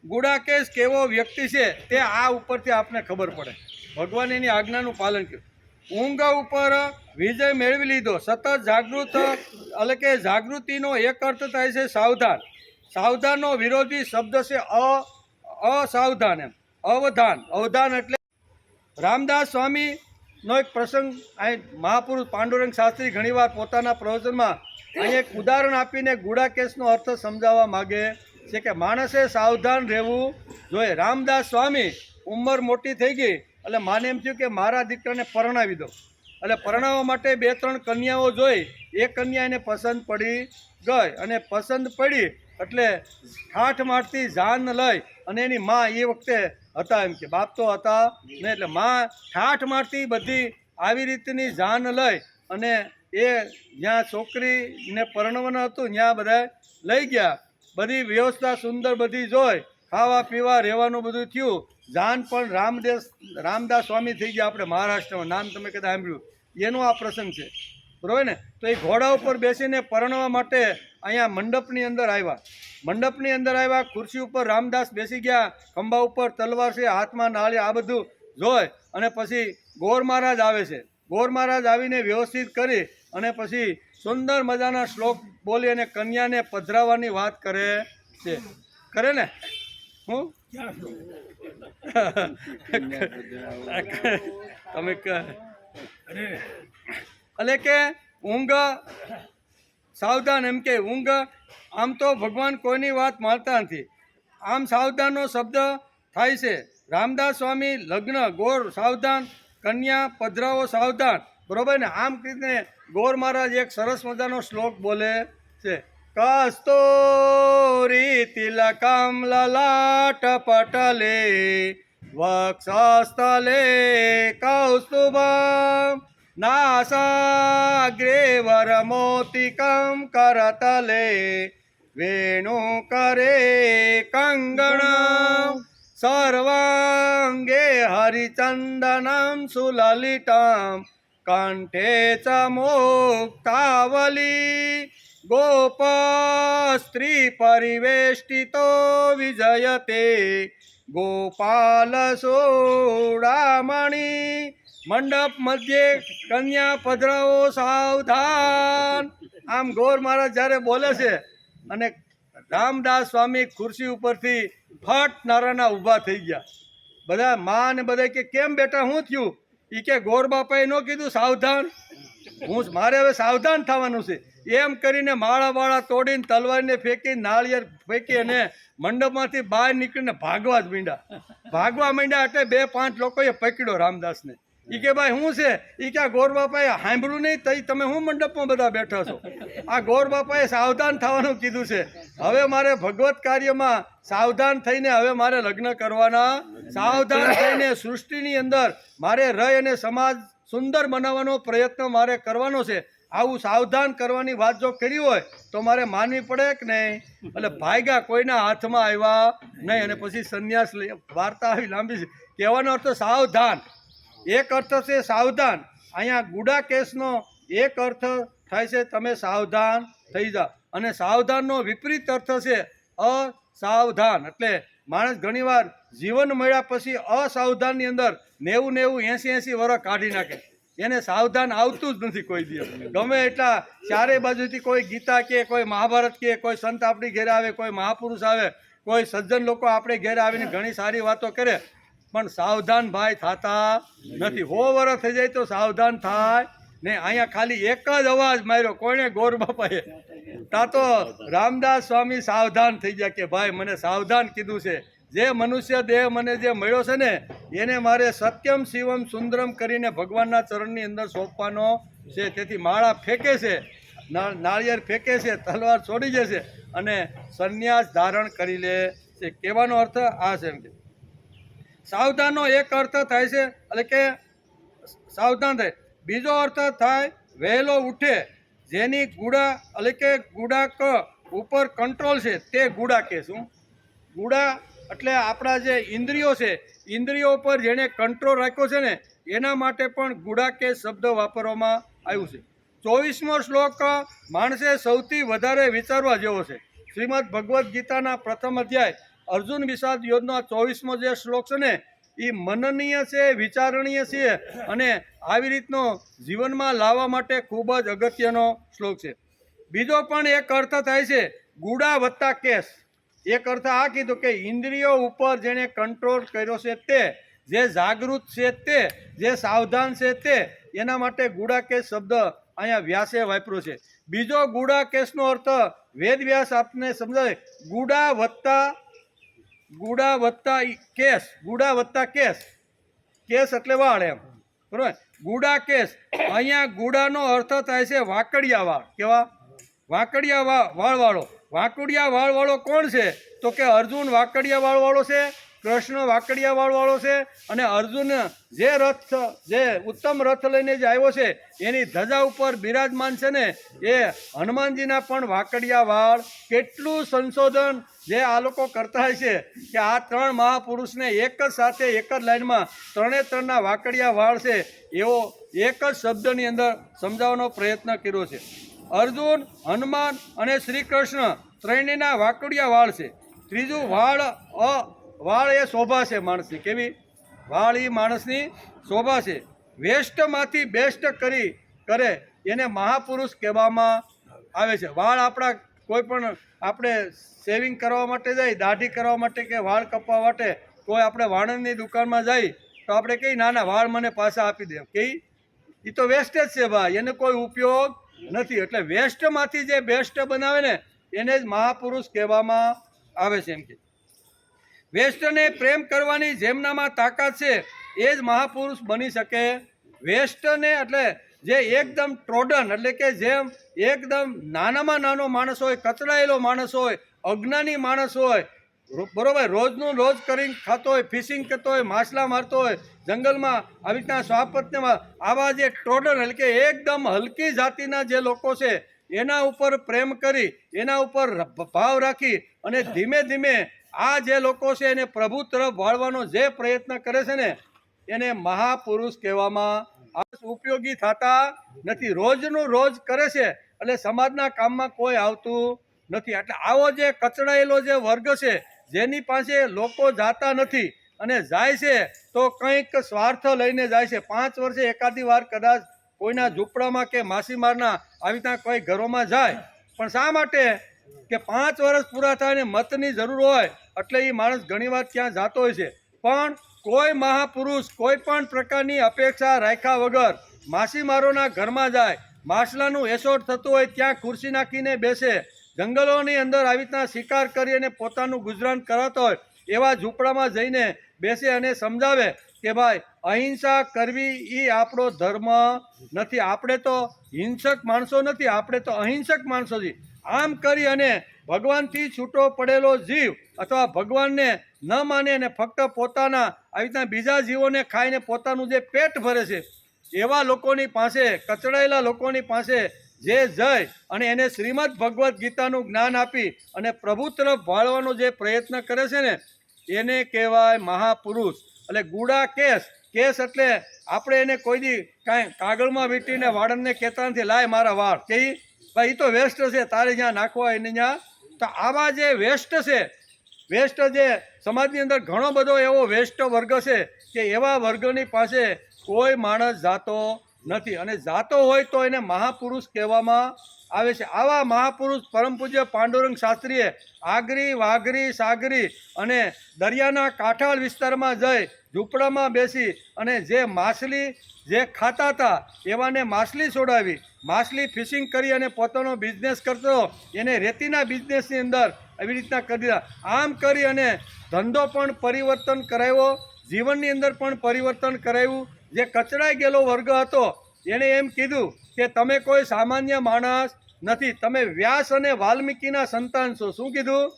ગુડાકેશ કેવો વ્યક્તિ છે તે આ ઉપરથી આપને ખબર પડે. ભગવાન એની આજ્ઞાનું પાલન કર્યું. ઊંઘ ઉપર વિજય મેળવી લીધો. સતત જાગૃત એટલે કે જાગૃતિનો એક અર્થ થાય છે સાવધાન. સાવધાનનો વિરોધી શબ્દ છે અસાવધાન એમ, અવધાન. અવધાન એટલે રામદાસ સ્વામીનો એક પ્રસંગ અહીં મહાપુરુષ પાંડુરંગ શાસ્ત્રી ઘણીવાર પોતાના પ્રવચનમાં અહીં એક ઉદાહરણ આપીને ગુડાકેશનો અર્થ સમજાવવા માગે છે કે માણસે સાવધાન રહેવું જોઈએ. રામદાસ સ્વામી ઉંમર મોટી થઈ ગઈ એટલે માને એમ થયું કે મારા દીકરાને પરણાવી દો. એટલે પરણાવવા માટે 2-3 કન્યાઓ જોઈ. એ કન્યા એને પસંદ પડી ગઈ અને પસંદ પડી એટલે ઠાઠ મારતી જાન લઈ અને એની મા એ વખતે હતા એમ કે બાપ તો હતા નહીં, એટલે મા ઠાઠ મારતી બધી આવી રીતની જાન લઈ અને એ જ્યાં છોકરીને પરણવાનું હતું ત્યાં બધા લઈ ગયા. બધી વ્યવસ્થા સુંદર બધી જોઈ, ખાવા પીવા રહેવાનું બધું થયું. જાન પણ રામદાસ સ્વામી થઈ ગયા. આપણે મહારાષ્ટ્રમાં નામ તમે કદાચ સાંભળ્યું, એનો આ પ્રસંગ છે. બરોબર ને? તો એ ઘોડા ઉપર બેસીને પરણવા માટે અહીંયા મંડપની અંદર આવ્યા. ખુરશી ઉપર રામદાસ બેસી ગયા, ખંભા ઉપર તલવાર છે, હાથમાં નાળી, આ બધું જોઈ અને પછી ગોર મહારાજ આવે છે. ગોર મહારાજ આવીને વ્યવસ્થિત કરી અને પછી સુંદર મજાના શ્લોક બોલી અને કન્યાને પધરાવવાની વાત કરે છે. કરે ને? હું તમે એટલે કે ઊંઘ સાવધાન એમ કે ઊંઘ આમ તો ભગવાન કોઈની વાત માનતા નથી. આમ સાવધાનનો શબ્દ થાય છે. રામદાસ સ્વામી લગ્ન ગોર સાવધાન, કન્યા પધરાવો સાવધાન. બરોબર ને? આમ કરીને ગોર મહારાજ એક સરસ મજાનો શ્લોક બોલે છે. કસ્તૂરી તિલકમ લલાટ પટલે વક્ષસ્થલે કૌસ્તુભમ નાસાગ્રે વરમોતિકમ કરતલે વેણુકરે કંગણમ સર્વાંગે હરિચંદનમ સુલલિતમ કંઠે ચ મુક્તાવલી ગોપ સ્ત્રી પરિવેષ્ટિતો વિજયતે ગોપાલ સોડામણી મંડપ મધ્યે કન્યા પધરાવો સાવધાન. આમ ગોર મહારાજ જ્યારે બોલે છે અને રામદાસ સ્વામી ખુરશી ઉપરથી ફટ નારાના ઊભા થઈ ગયા. બધા માં ને બધા કે કેમ બેટા શું થયું? એ કે ગોર બાપાએ ન કીધું સાવધાન? મારે હવે સાવધાન થવાનું છે એમ કરીને માળા તોડીને તલવારને ફેંકી નાળિયેર ફેંકી અને મંડપમાંથી બહાર નીકળીને ભાગવા જ માંડ્યા એટલે 2-5 લોકોએ પકડ્યો રામદાસને. એ કે ભાઈ શું છે? એ કે ગોર બાપાએ સાંભળ્યું નહીં તઈ તમે શું મંડપમાં બધા બેઠા છો? આ ગોર બાપાએ સાવધાન થવાનું કીધું છે. હવે મારે ભગવત કાર્યમાં સાવધાન થઈને હવે મારે લગ્ન કરવાના, સાવધાન થઈને સૃષ્ટિની અંદર મારે રહી અને સમાજ સુંદર બનાવવાનો પ્રયત્ન મારે કરવાનો છે. આવું સાવધાન કરવાની વાત જો કરી હોય તો મારે માનવી પડે કે નહીં? એટલે ભાગ્યા કોઈના હાથમાં આવ્યા નહીં અને પછી સંન્યાસ લઈ. વાર્તા આવી લાંબી છે. કહેવાનો અર્થ સાવધાન. એક અર્થ છે સાવધાન. અહીંયા ગુડા કેસનો એક અર્થ થાય છે તમે સાવધાન થઈ જાઓ, અને સાવધાનનો વિપરીત અર્થ છે અસાવધાન. એટલે માણસ ઘણીવાર જીવન મળ્યા પછી અસાવધાનની અંદર 90-80 વર્ષ કાઢી નાખે. એને સાવધાન આવતું જ નથી કોઈ દિવસ. ગમે એટલા ચારે બાજુથી કોઈ ગીતા કે કોઈ મહાભારત કે કોઈ સંત આપણી ઘેરે આવે, કોઈ મહાપુરુષ આવે, કોઈ સજ્જન લોકો આપણે ઘેરે આવીને ઘણી સારી વાતો કરે, પણ સાવધાન ભાઈ થતા નથી. 100 વર્ષ થઈ જાય તો સાવધાન થાય ને. અહીંયા ખાલી એક જ અવાજ માર્યો કોણે? ગોર બાપાએ. તા તો રામદાસ સ્વામી સાવધાન થઈ ગયા કે ભાઈ મને સાવધાન કીધું છે. જે મનુષ્ય દેહ મને જે મળ્યો છે ને એને મારે સત્યમ શિવમ સુંદરમ કરીને ભગવાનના ચરણની અંદર સોંપવાનો છે. તેથી માળા ફેંકે છે, નાળિયેર ફેંકે છે, તલવાર છોડી જશે અને સંન્યાસ ધારણ કરી લે છે. કહેવાનો અર્થ આ છે એમ કે સાવધાનનો એક અર્થ થાય છે એટલે કે સાવધાન થાય. બીજો અર્થ થાય વહેલો ઉઠે, જેની ગુડા એટલે કે ગુડાક ઉપર કંટ્રોલ છે તે ગુડા કે શું? ગુડા એટલે આપણા જે ઇન્દ્રિયો છે, ઇન્દ્રિયો પર જેણે કંટ્રોલ રાખ્યો છે ને એના માટે પણ ગુડાકેશ શબ્દ વાપરવામાં આવ્યું છે. 24મો શ્લોક માણસે સૌથી વધારે વિચારવા જેવો છે. શ્રીમદ ભગવદ્ ગીતાના પ્રથમ અધ્યાય અર્જુન વિષાદ યોદ્ધનો 24મો જે શ્લોક છે ને એ મનનીય છે, વિચારણીય છે અને આવી રીતનો જીવનમાં લાવવા માટે ખૂબ જ અગત્યનો શ્લોક છે. બીજો પણ એક અર્થ થાય છે ગુડા વત્તા કેશ. એક અર્થ આ કીધું કે ઇન્દ્રિયો ઉપર જેણે કંટ્રોલ કર્યો છે તે, જે જાગૃત છે તે, જે સાવધાન છે તે, એના માટે ગુડાકેશ શબ્દ અહીંયા વ્યાસે વાપર્યો છે. બીજો ગુડાકેશનો અર્થ વેદ વ્યાસ આપને સમજાવે ગુડા વત્તા કેશ. કેશ એટલે વાળ એમ, બરોબર? ગુડા કેશ. અહીંયા ગુડાનો અર્થ થાય છે વાકડિયા વાળ. કેવા? વાકડિયા વાળવાળો. વાકડિયા વાળવાળો કોણ છે? તો કે અર્જુન વાકડિયા વાળવાળો છે, કૃષ્ણ વાકડિયા વાળવાળો છે. અને અર્જુન જે ઉત્તમ રથ લઈને જે આવ્યો છે એની ધજા ઉપર બિરાજમાન છે ને એ હનુમાનજીના પણ વાકડિયા વાળ. કેટલું સંશોધન જે આ લોકો કરતા હોય છે કે આ 3 મહાપુરુષને એક જ સાથે એક જ લાઈનમાં 3 વાકડિયા વાળ છે એવો એક જ શબ્દની અંદર સમજાવવાનો પ્રયત્ન કર્યો છે. અર્જુન, હનુમાન અને શ્રી કૃષ્ણ ત્રણેયના વાકડિયા વાળ છે. ત્રીજું વાળ એ શોભા છે માણસની. કેવી? વાળ એ માણસની શોભા છે. વેસ્ટમાંથી બેસ્ટ કરે એને મહાપુરુષ કહેવામાં આવે છે. વાળ આપણા કોઈ પણ આપણે શેવિંગ કરવા માટે જાય, દાઢી કરવા માટે કે વાળ કપવા માટે કોઈ આપણે વાળંદની દુકાનમાં જાય તો આપણે કઈ ના વાળ મને પાછા આપી દે. કઈ? એ તો વેસ્ટેજ છે ભાઈ, એને કોઈ ઉપયોગ નથી. એટલે વેસ્ટમાંથી જે બેસ્ટ બનાવે ને એને જ મહાપુરુષ કહેવામાં આવે છે. એમ કે વેસ્ટને પ્રેમ કરવાની જેમનામાં તાકાત છે એ જ મહાપુરુષ બની શકે. વેસ્ટને એટલે જે એકદમ ટ્રોડન એટલે કે જેમ એકદમ નાનામાં નાનો માણસ હોય, કચડાયેલો માણસ હોય, અજ્ઞાની માણસ હોય, બરોબર, રોજનું રોજ કરીને ખાતો હોય, ફિશિંગ કરતો હોય, માછલા મારતો હોય, જંગલમાં આવી રીતના સ્વાપત્યમાં આવા જે ટ્રોડન એટલે કે એકદમ હલકી જાતિના જે લોકો છે એના ઉપર પ્રેમ કરી, એના ઉપર ભાવ રાખી અને ધીમે ધીમે આ જે લોકો છે એને પ્રભુ તરફ વાળવાનો જે પ્રયત્ન કરે છે ને એને મહાપુરુષ કહેવામાં ઉપયોગી થતા નથી. રોજનું રોજ કરે છે એટલે સમાજના કામમાં કોઈ આવતું નથી. એટલે આવો જે કચડાયેલો જે વર્ગ છે, જેની પાસે લોકો જાતા નથી અને જાય છે તો કંઈક સ્વાર્થ લઈને જાય છે. 5 વર્ષે એકાદી વાર કદાચ કોઈના ઝૂંપડામાં કે માસીમારના આવી રીતના કોઈ ઘરોમાં જાય, પણ શા માટે કે 5 વર્ષ પૂરા થાય ને મતની જરૂર હોય એટલે એ માણસ ઘણીવાર ત્યાં જતો હોય છે. પણ કોઈ મહાપુરુષ કોઈ પણ પ્રકારની અપેક્ષા રાખ્યા વગર માછીમારોના ઘરમાં જાય, માછલાનું એસોડ થતું હોય ત્યાં ખુરશી નાખીને બેસે, જંગલોની અંદર આવી રીતના શિકાર કરી અને પોતાનું ગુજરાન કરાતો હોય એવા ઝૂંપડામાં જઈને બેસે અને સમજાવે કે ભાઈ અહિંસા કરવી એ આપણો ધર્મ નથી, આપણે તો હિંસક માણસો નથી, આપણે તો અહિંસક માણસો છીએ. આમ કરી અને ભગવાનથી છૂટો પડેલો જીવ અથવા ભગવાનને ન માને અને ફક્ત પોતાના આવી રીતના બીજા જીવોને ખાઈને પોતાનું જે પેટ ભરે છે એવા લોકોની પાસે, કચડાયેલા લોકોની પાસે જે જઈ અને એને શ્રીમદ ભગવદ્ ગીતાનું જ્ઞાન આપી અને પ્રભુ તરફ વાળવાનો જે પ્રયત્ન કરે છે ને એને કહેવાય મહાપુરુષ. એટલે ગુડા કેસ, કેસ એટલે આપણે એને કોઈ દી કાંઈ કાગળમાં વીંટીને વાળંદને કહેતા નથી લાય મારા વાળ, કે ભાઈ એ તો વેસ્ટ છે, તારે જ્યાં નાખવા એને જ્યાં. તો આવા જે વેસ્ટ છે, વેસ્ટ જે સમાજની અંદર ઘણો બધો એવો વેસ્ટ વર્ગ છે કે એવા વર્ગની પાસે કોઈ માણસ જાતો નથી અને જાતો હોય તો એને મહાપુરુષ કહેવામાં આવે છે. આવા મહાપુરુષ પરમ પૂજ્ય પાંડુરંગ શાસ્ત્રીએ આગરી, વાઘરી, સાગરી અને દરિયાના કાંઠાળ વિસ્તારમાં જઈ ઝૂંપડામાં બેસી અને જે માછલી જે ખાતા હતા એવાને માછલી છોડાવી, માછલી ફિશિંગ કરી અને પોતાનો બિઝનેસ કરતો એને રેતીના બિઝનેસની અંદર એવી રીતના કરી દીધા. આમ કરી અને ધંધો પણ પરિવર્તન કરાવ્યો, જીવનની અંદર પણ પરિવર્તન કરાવ્યું. જે કચડાઈ ગયેલો વર્ગ હતો એણે એમ કીધું કે તમે કોઈ સામાન્ય માણસ નથી, તમે વ્યાસ અને વાલ્મીકીના સંતાન છો. શું કીધું?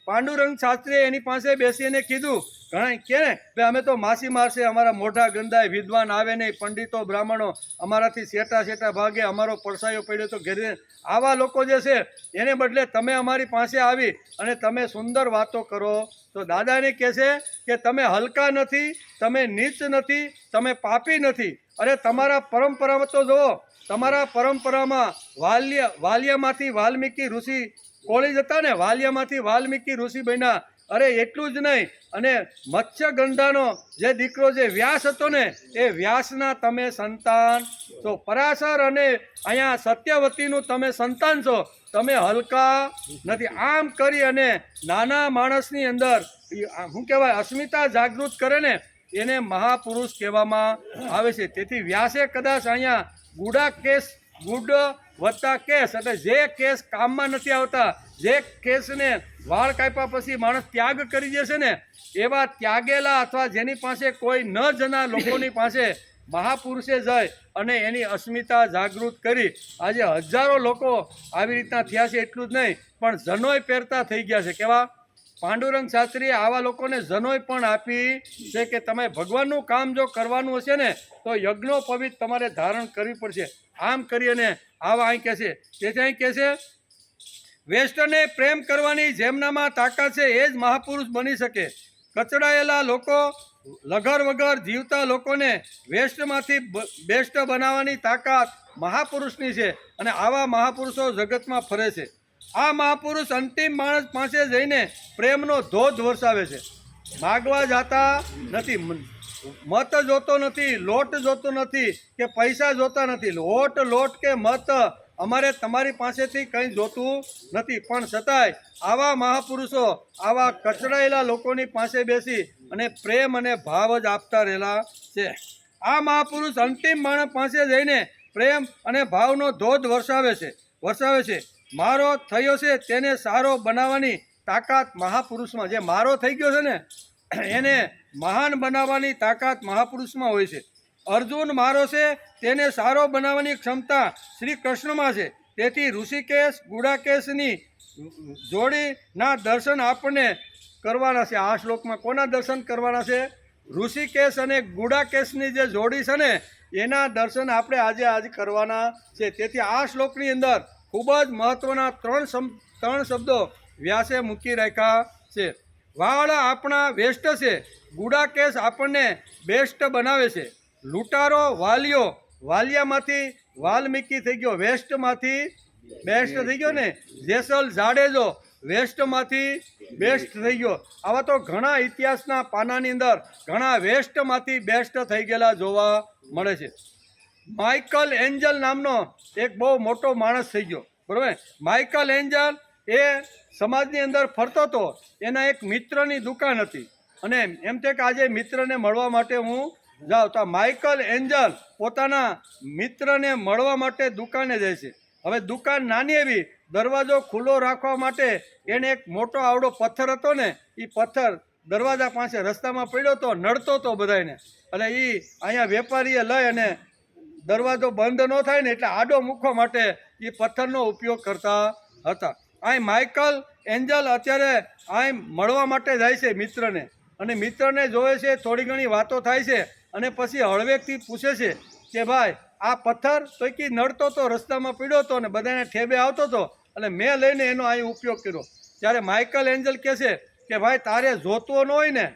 પાંડુરંગ શાસ્ત્રીએ એની પાસે બેસીને કીધું, ઘણા કે ને અમે તો માછીમાર છે, અમારા મોઢા ગંદાય, વિદ્વાન આવે નહીં, પંડિતો બ્રાહ્મણો અમારાથી શેટા ભાગે, અમારો પડસાયો પડ્યો તો ઘેરે. આવા લોકો જે છે એને બદલે તમે અમારી પાસે આવી અને તમે સુંદર વાતો કરો તો દાદાને કહે છે કે તમે હલકા નથી, તમે નીચ નથી, તમે પાપી નથી. અરે તમારા પરંપરામાં તો જુઓ, તમારા પરંપરામાં વાલિયામાંથી વાલ્મીકી ઋષિ કોળી જતા ને, વાલિયામાંથી વાલ્મીકી ઋષિ બન્યા. અરે એટલું જ નહીં, અને મત્સ્યગંધાનો જે દીકરો જે વ્યાસ હતો ને એ વ્યાસના તમે સંતાન છો. પરાશર અને અહીંયા સત્યવતીનું તમે સંતાન છો, તમે હલકા નથી. આમ કરી અને નાના માણસની અંદર શું કહેવાય અસ્મિતા જાગૃત કરે ને એને મહાપુરુષ કહેવામાં આવે છે. તેથી વ્યાસે કદાચ અહીંયા ગુડા કેસ, ગુડ વત્તા કેસ એટલે જે કેસ કામમાં નથી આવતા, જે કેસને વાળ કાપ્યા પછી માણસ ત્યાગ કરી દેશે ને એવા ત્યાગેલા અથવા જેની પાસે કોઈ ન જના લોકોની પાસે મહાપુરુષે જઈ અને એની અસ્મિતા જાગૃત કરી આજે હજારો લોકો આવી રીતના થયા છે. એટલું જ નહીં પણ જનોય પહેરતા થઈ ગયા છે. કેવા? પાંડુરંગ શાસ્ત્રીએ આવા લોકોને જનોય પણ આપી છે કે તમે ભગવાનનું કામ જો કરવાનું હશે ને તો યજ્ઞો પવિત્ર તમારે ધારણ કરવી પડશે. આમ કરી અને આવા અહીં કહે છે, તેથી અહીં કહે છે વેસ્ટને પ્રેમ કરવાની જેમનામાં તાકાત છે એ જ મહાપુરુષ બની શકે. કચડાયેલા લોકો, લગર વગર જીવતા લોકોને વેસ્ટમાંથી બેસ્ટ બનાવવાની તાકાત મહાપુરુષની છે અને આવા મહાપુરુષો જગતમાં ફરે છે. આ મહાપુરુષ અંતિમ માણસ પાસે જઈને પ્રેમનો ધોધ વરસાવે છે. માગવા જાતા નથી, મત જોતો નથી, લોટ જોતો નથી કે પૈસા જોતા નથી. લોટ કે મત અમારે તમારી પાસેથી કંઈ જોતું નથી, પણ છતાંય આવા મહાપુરુષો આવા કચડાયેલા લોકોની પાસે બેસી અને પ્રેમ અને ભાવ જ આપતા રહેલા છે. આ મહાપુરુષ અંતિમ માણસ પાસે જઈને પ્રેમ અને ભાવનો ધોધ વરસાવે છે. મારો થયો છે તેને સારો બનાવવાની તાકાત મહાપુરુષમાં, જે મારો થઈ ગયો છે ને એને મહાન બનાવવાની તાકાત મહાપુરુષમાં હોય છે. અર્જુન મારો છે તેને સારો બનાવવાની ક્ષમતા શ્રી કૃષ્ણમાં છે. તેથી ઋષિકેશ ગુડાકેશની જોડીના દર્શન આપણને કરવાના છે. આ શ્લોકમાં કોના દર્શન કરવાના છે? ઋષિકેશ અને ગુડાકેશની જે જોડી છે ને એના દર્શન આપણે આજે કરવાના છે. તેથી આ શ્લોકની અંદર ખૂબ જ મહત્વના ત્રણ શબ્દો વ્યાસે મૂકી રાખ્યા છે. વાળ આપણા વેસ્ટ છે, ગુડાકેશ આપણને બેસ્ટ બનાવે છે. લૂંટારો વાલિયામાંથી વાલ્મીકી થઈ ગયો, વેસ્ટમાંથી બેસ્ટ થઈ ગયો ને. જેસલ જાડેજો વેસ્ટમાંથી બેસ્ટ થઈ ગયો. આવા તો ઘણા ઇતિહાસના પાનાની અંદર ઘણા વેસ્ટમાંથી બેસ્ટ થઈ ગયેલા જોવા મળે છે. માઇકલ એન્જલ નામનો એક બહુ મોટો માણસ થઈ ગયો, બરાબર. માઇકલ એન્જલ એ સમાજની અંદર ફરતો હતો. એના એક મિત્રની દુકાન હતી અને એમ છે કે આજે મિત્રને મળવા માટે હું જાઉં. તો માઇકલ એન્જલ પોતાના મિત્રને મળવા માટે દુકાને જાય છે. હવે દુકાન નાની એવી, દરવાજો ખુલ્લો રાખવા માટે એને એક મોટો આવડો પથ્થર હતો ને, એ પથ્થર દરવાજા પાસે રસ્તામાં પડ્યો હતો, નડતો હતો બધાને. એટલે એ અહીંયા વેપારીએ લઈ અને દરવાજો બંધ ન થાય ને એટલે આડો મૂકવા માટે એ પથ્થરનો ઉપયોગ કરતા હતા. અહીં માઇકલ એન્જલ અત્યારે અહીં મળવા માટે જાય છે મિત્રને, અને મિત્રને જોવે છે, થોડી ઘણી વાતો થાય છે અને પછી હળવેકથી પૂછે છે કે ભાઈ આ પથ્થર તો કે નડતો હતો, રસ્તામાં પીડ્યો હતો અને બધાને ઠેબે આવતો હતો અને મેં લઈને એનો અહીં ઉપયોગ કર્યો. ત્યારે માઇકલ એન્જલ કહે છે કે ભાઈ તારે જોતો ન હોય ને,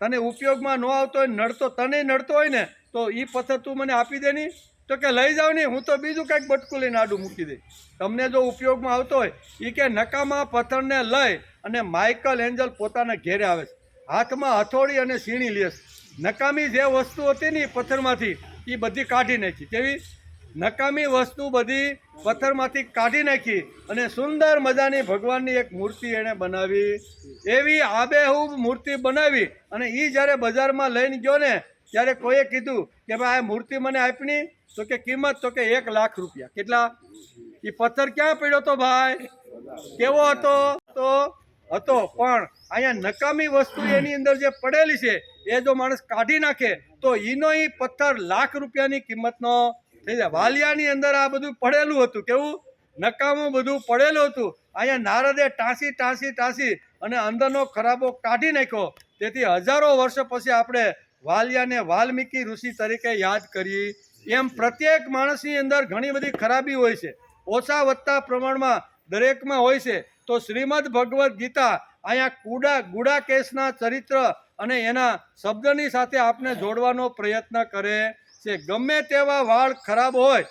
તને ઉપયોગમાં ન આવતો હોય, નડતો તને નડતો હોય ને, તો એ પથ્થર તું મને આપી દે નહીં. તો કે લઈ જાવ નહીં, હું તો બીજું કંઈક બટકું લઈને આડું મૂકી દઈ. તમને જો ઉપયોગમાં આવતો હોય. એ કે નકામા પથ્થરને લઈ અને માઇકલ એન્જલ પોતાના ઘેરે આવે છે. હાથમાં હથોડી અને સીણી લે છે. નકામી જે વસ્તુ હતી ને પથ્થરમાંથી એ બધી કાઢી નાખી. કેવી નકામી વસ્તુ બધી પથ્થરમાંથી કાઢી નાખી અને સુંદર મજાની ભગવાનની એક મૂર્તિ એણે બનાવી. એવી આબેહૂબ મૂર્તિ બનાવી અને એ જ્યારે બજારમાં લઈને ગયો ને ત્યારે કોઈએ કીધું કે ભાઈ આ મૂર્તિ મને આપની. તો કે કિંમત, તો કે 1 લાખ રૂપિયા. કેટલા? એ પથ્થર ક્યાં પડ્યો હતો ભાઈ? કેવો હતો? તો હતો, પણ અહીંયા નકામી વસ્તુ એની અંદર જે પડેલી છે એ જો માણસ કાઢી નાખે તો એનો એ પથ્થર લાખ રૂપિયાની કિંમતનો થઈ જાય. વાલિયાની અંદર આ બધું પડેલું હતું. કેવું નકામું બધું પડેલું હતું. અહીંયા નારદે ટાંસી અને અંદરનો ખરાબો કાઢી નાખ્યો. તેથી હજારો વર્ષ પછી આપણે વાલિયાને વાલ્મીકી ઋષિ તરીકે યાદ કરીએ. એમ પ્રત્યેક માણસની અંદર ઘણી બધી ખરાબી હોય છે, ઓછા વધતા પ્રમાણમાં દરેકમાં હોય છે. તો શ્રીમદ ભગવદ્ ગીતા અહીંયા ગુડા કેસના ચરિત્ર અને એના શબ્દની સાથે આપણે જોડવાનો પ્રયત્ન કરે છે. ગમે તેવા વાળ ખરાબ હોય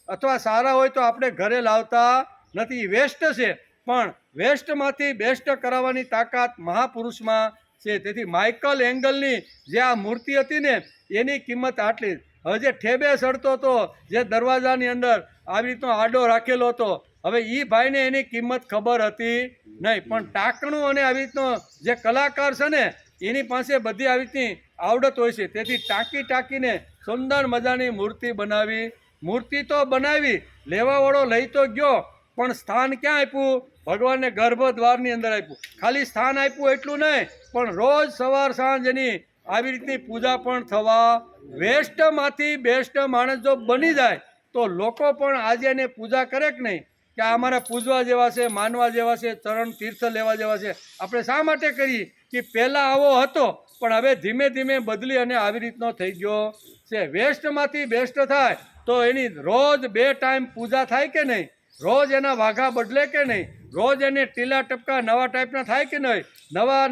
અથવા સારા હોય તો આપણે ઘરે લાવતા નથી, વેસ્ટ છે. પણ વેસ્ટમાંથી બેસ્ટ કરાવવાની તાકાત મહાપુરુષમાં છે. તેથી માઇકલ એન્જલની જે આ મૂર્તિ હતી ને એની કિંમત આટલી. હવે જે ઠેબે સડતો હતો, જે દરવાજાની અંદર આવી રીતનો આડો રાખેલો હતો, હવે એ ભાઈને એની કિંમત ખબર હતી નહીં. પણ ટાંકણું અને આવી રીતનો જે કલાકાર છે ને એની પાસે બધી આવી રીતની આવડત હોય છે. તેથી ટાંકીને સુંદર મજાની મૂર્તિ બનાવી. મૂર્તિ તો બનાવી, લેવાવાળો લઈ તો ગયો, પણ સ્થાન ક્યાં આપ્યું? ભગવાનને ગર્ભદ્વારની અંદર આપ્યું. ખાલી સ્થાન આપ્યું એટલું નહીં, પણ રોજ સવાર સાંજ એની આવી રીતની પૂજા પણ થવા. વેસ્ટમાંથી બેસ્ટ માણસ જો બની જાય તો લોકો પણ આજે એને પૂજા કરે કે નહીં, કે આ અમારા પૂજવા જેવા છે, માનવા જેવા છે, ચરણ તીર્થ લેવા જેવા છે. આપણે શા માટે કરીએ કે પહેલાં આવો હતો પણ હવે ધીમે ધીમે બદલી અને આવી રીતનો થઈ ગયો છે. વેસ્ટમાંથી બેસ્ટ થાય તો એની રોજ 2 ટાઈમ પૂજા થાય કે નહીં? રોજ એના વાઘા બદલે કે નહીં? રોજ એને ટીલા ટપકા નવા ટાઈપના થાય કે નહીં?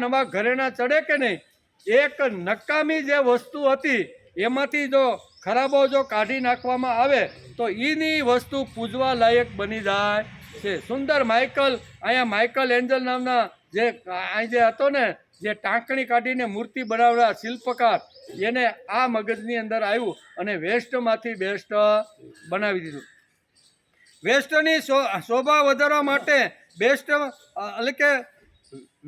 નવા ઘરેણા ચડે કે નહીં? એક નકામી જે વસ્તુ હતી એમાંથી જો ખરાબો જો કાઢી નાખવામાં આવે તો એની વસ્તુ પૂજવા લાયક બની જાય છે. સુંદર અહીંયા માઇકલ એન્જલ નામના જે અહીં જે હતો ને, જે ટાંકણી કાઢીને મૂર્તિ બનાવનાર શિલ્પકાર, એને આ મગજની અંદર આવ્યું અને વેસ્ટમાંથી બેસ્ટ બનાવી દીધું. વેસ્ટની શોભા વધારવા માટે એટલે કે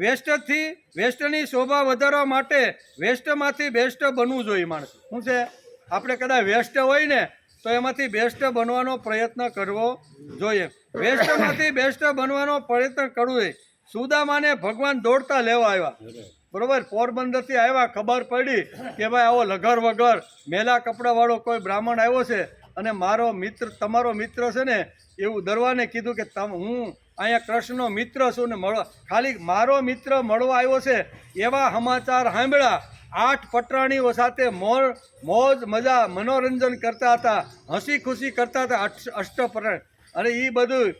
વેસ્ટની શોભા વધારવા માટે વેસ્ટમાંથી બેસ્ટ બનવું જોઈએ માણસ. શું છે? આપણે કદાચ વેસ્ટ હોય ને તો એમાંથી બેસ્ટ બનવાનો પ્રયત્ન કરવો જોઈએ. વેસ્ટમાંથી બેસ્ટ બનવાનો પ્રયત્ન કરવો જોઈએ. સુદામાને ભગવાન દોડતા લેવા આવ્યા, બરોબર. પોરબંદરથી આવ્યા, ખબર પડી કે ભાઈ આવો લગર વગર મેલા કપડાવાળો કોઈ બ્રાહ્મણ આવ્યો છે અને મારો મિત્ર, તમારો મિત્ર છે ને, એવું દરવાને કીધું કે હું અહીંયા કૃષ્ણનો મિત્ર છું ને ખાલી મારો મિત્ર મળવા આવ્યો છે. એવા સમાચાર સાંભળ્યા. 8 પટરાણીઓ સાથે મોજ મજા મનોરંજન કરતા હતા, હસી ખુશી કરતા હતા. અષ્ટપટરાણી. અરે એ બધું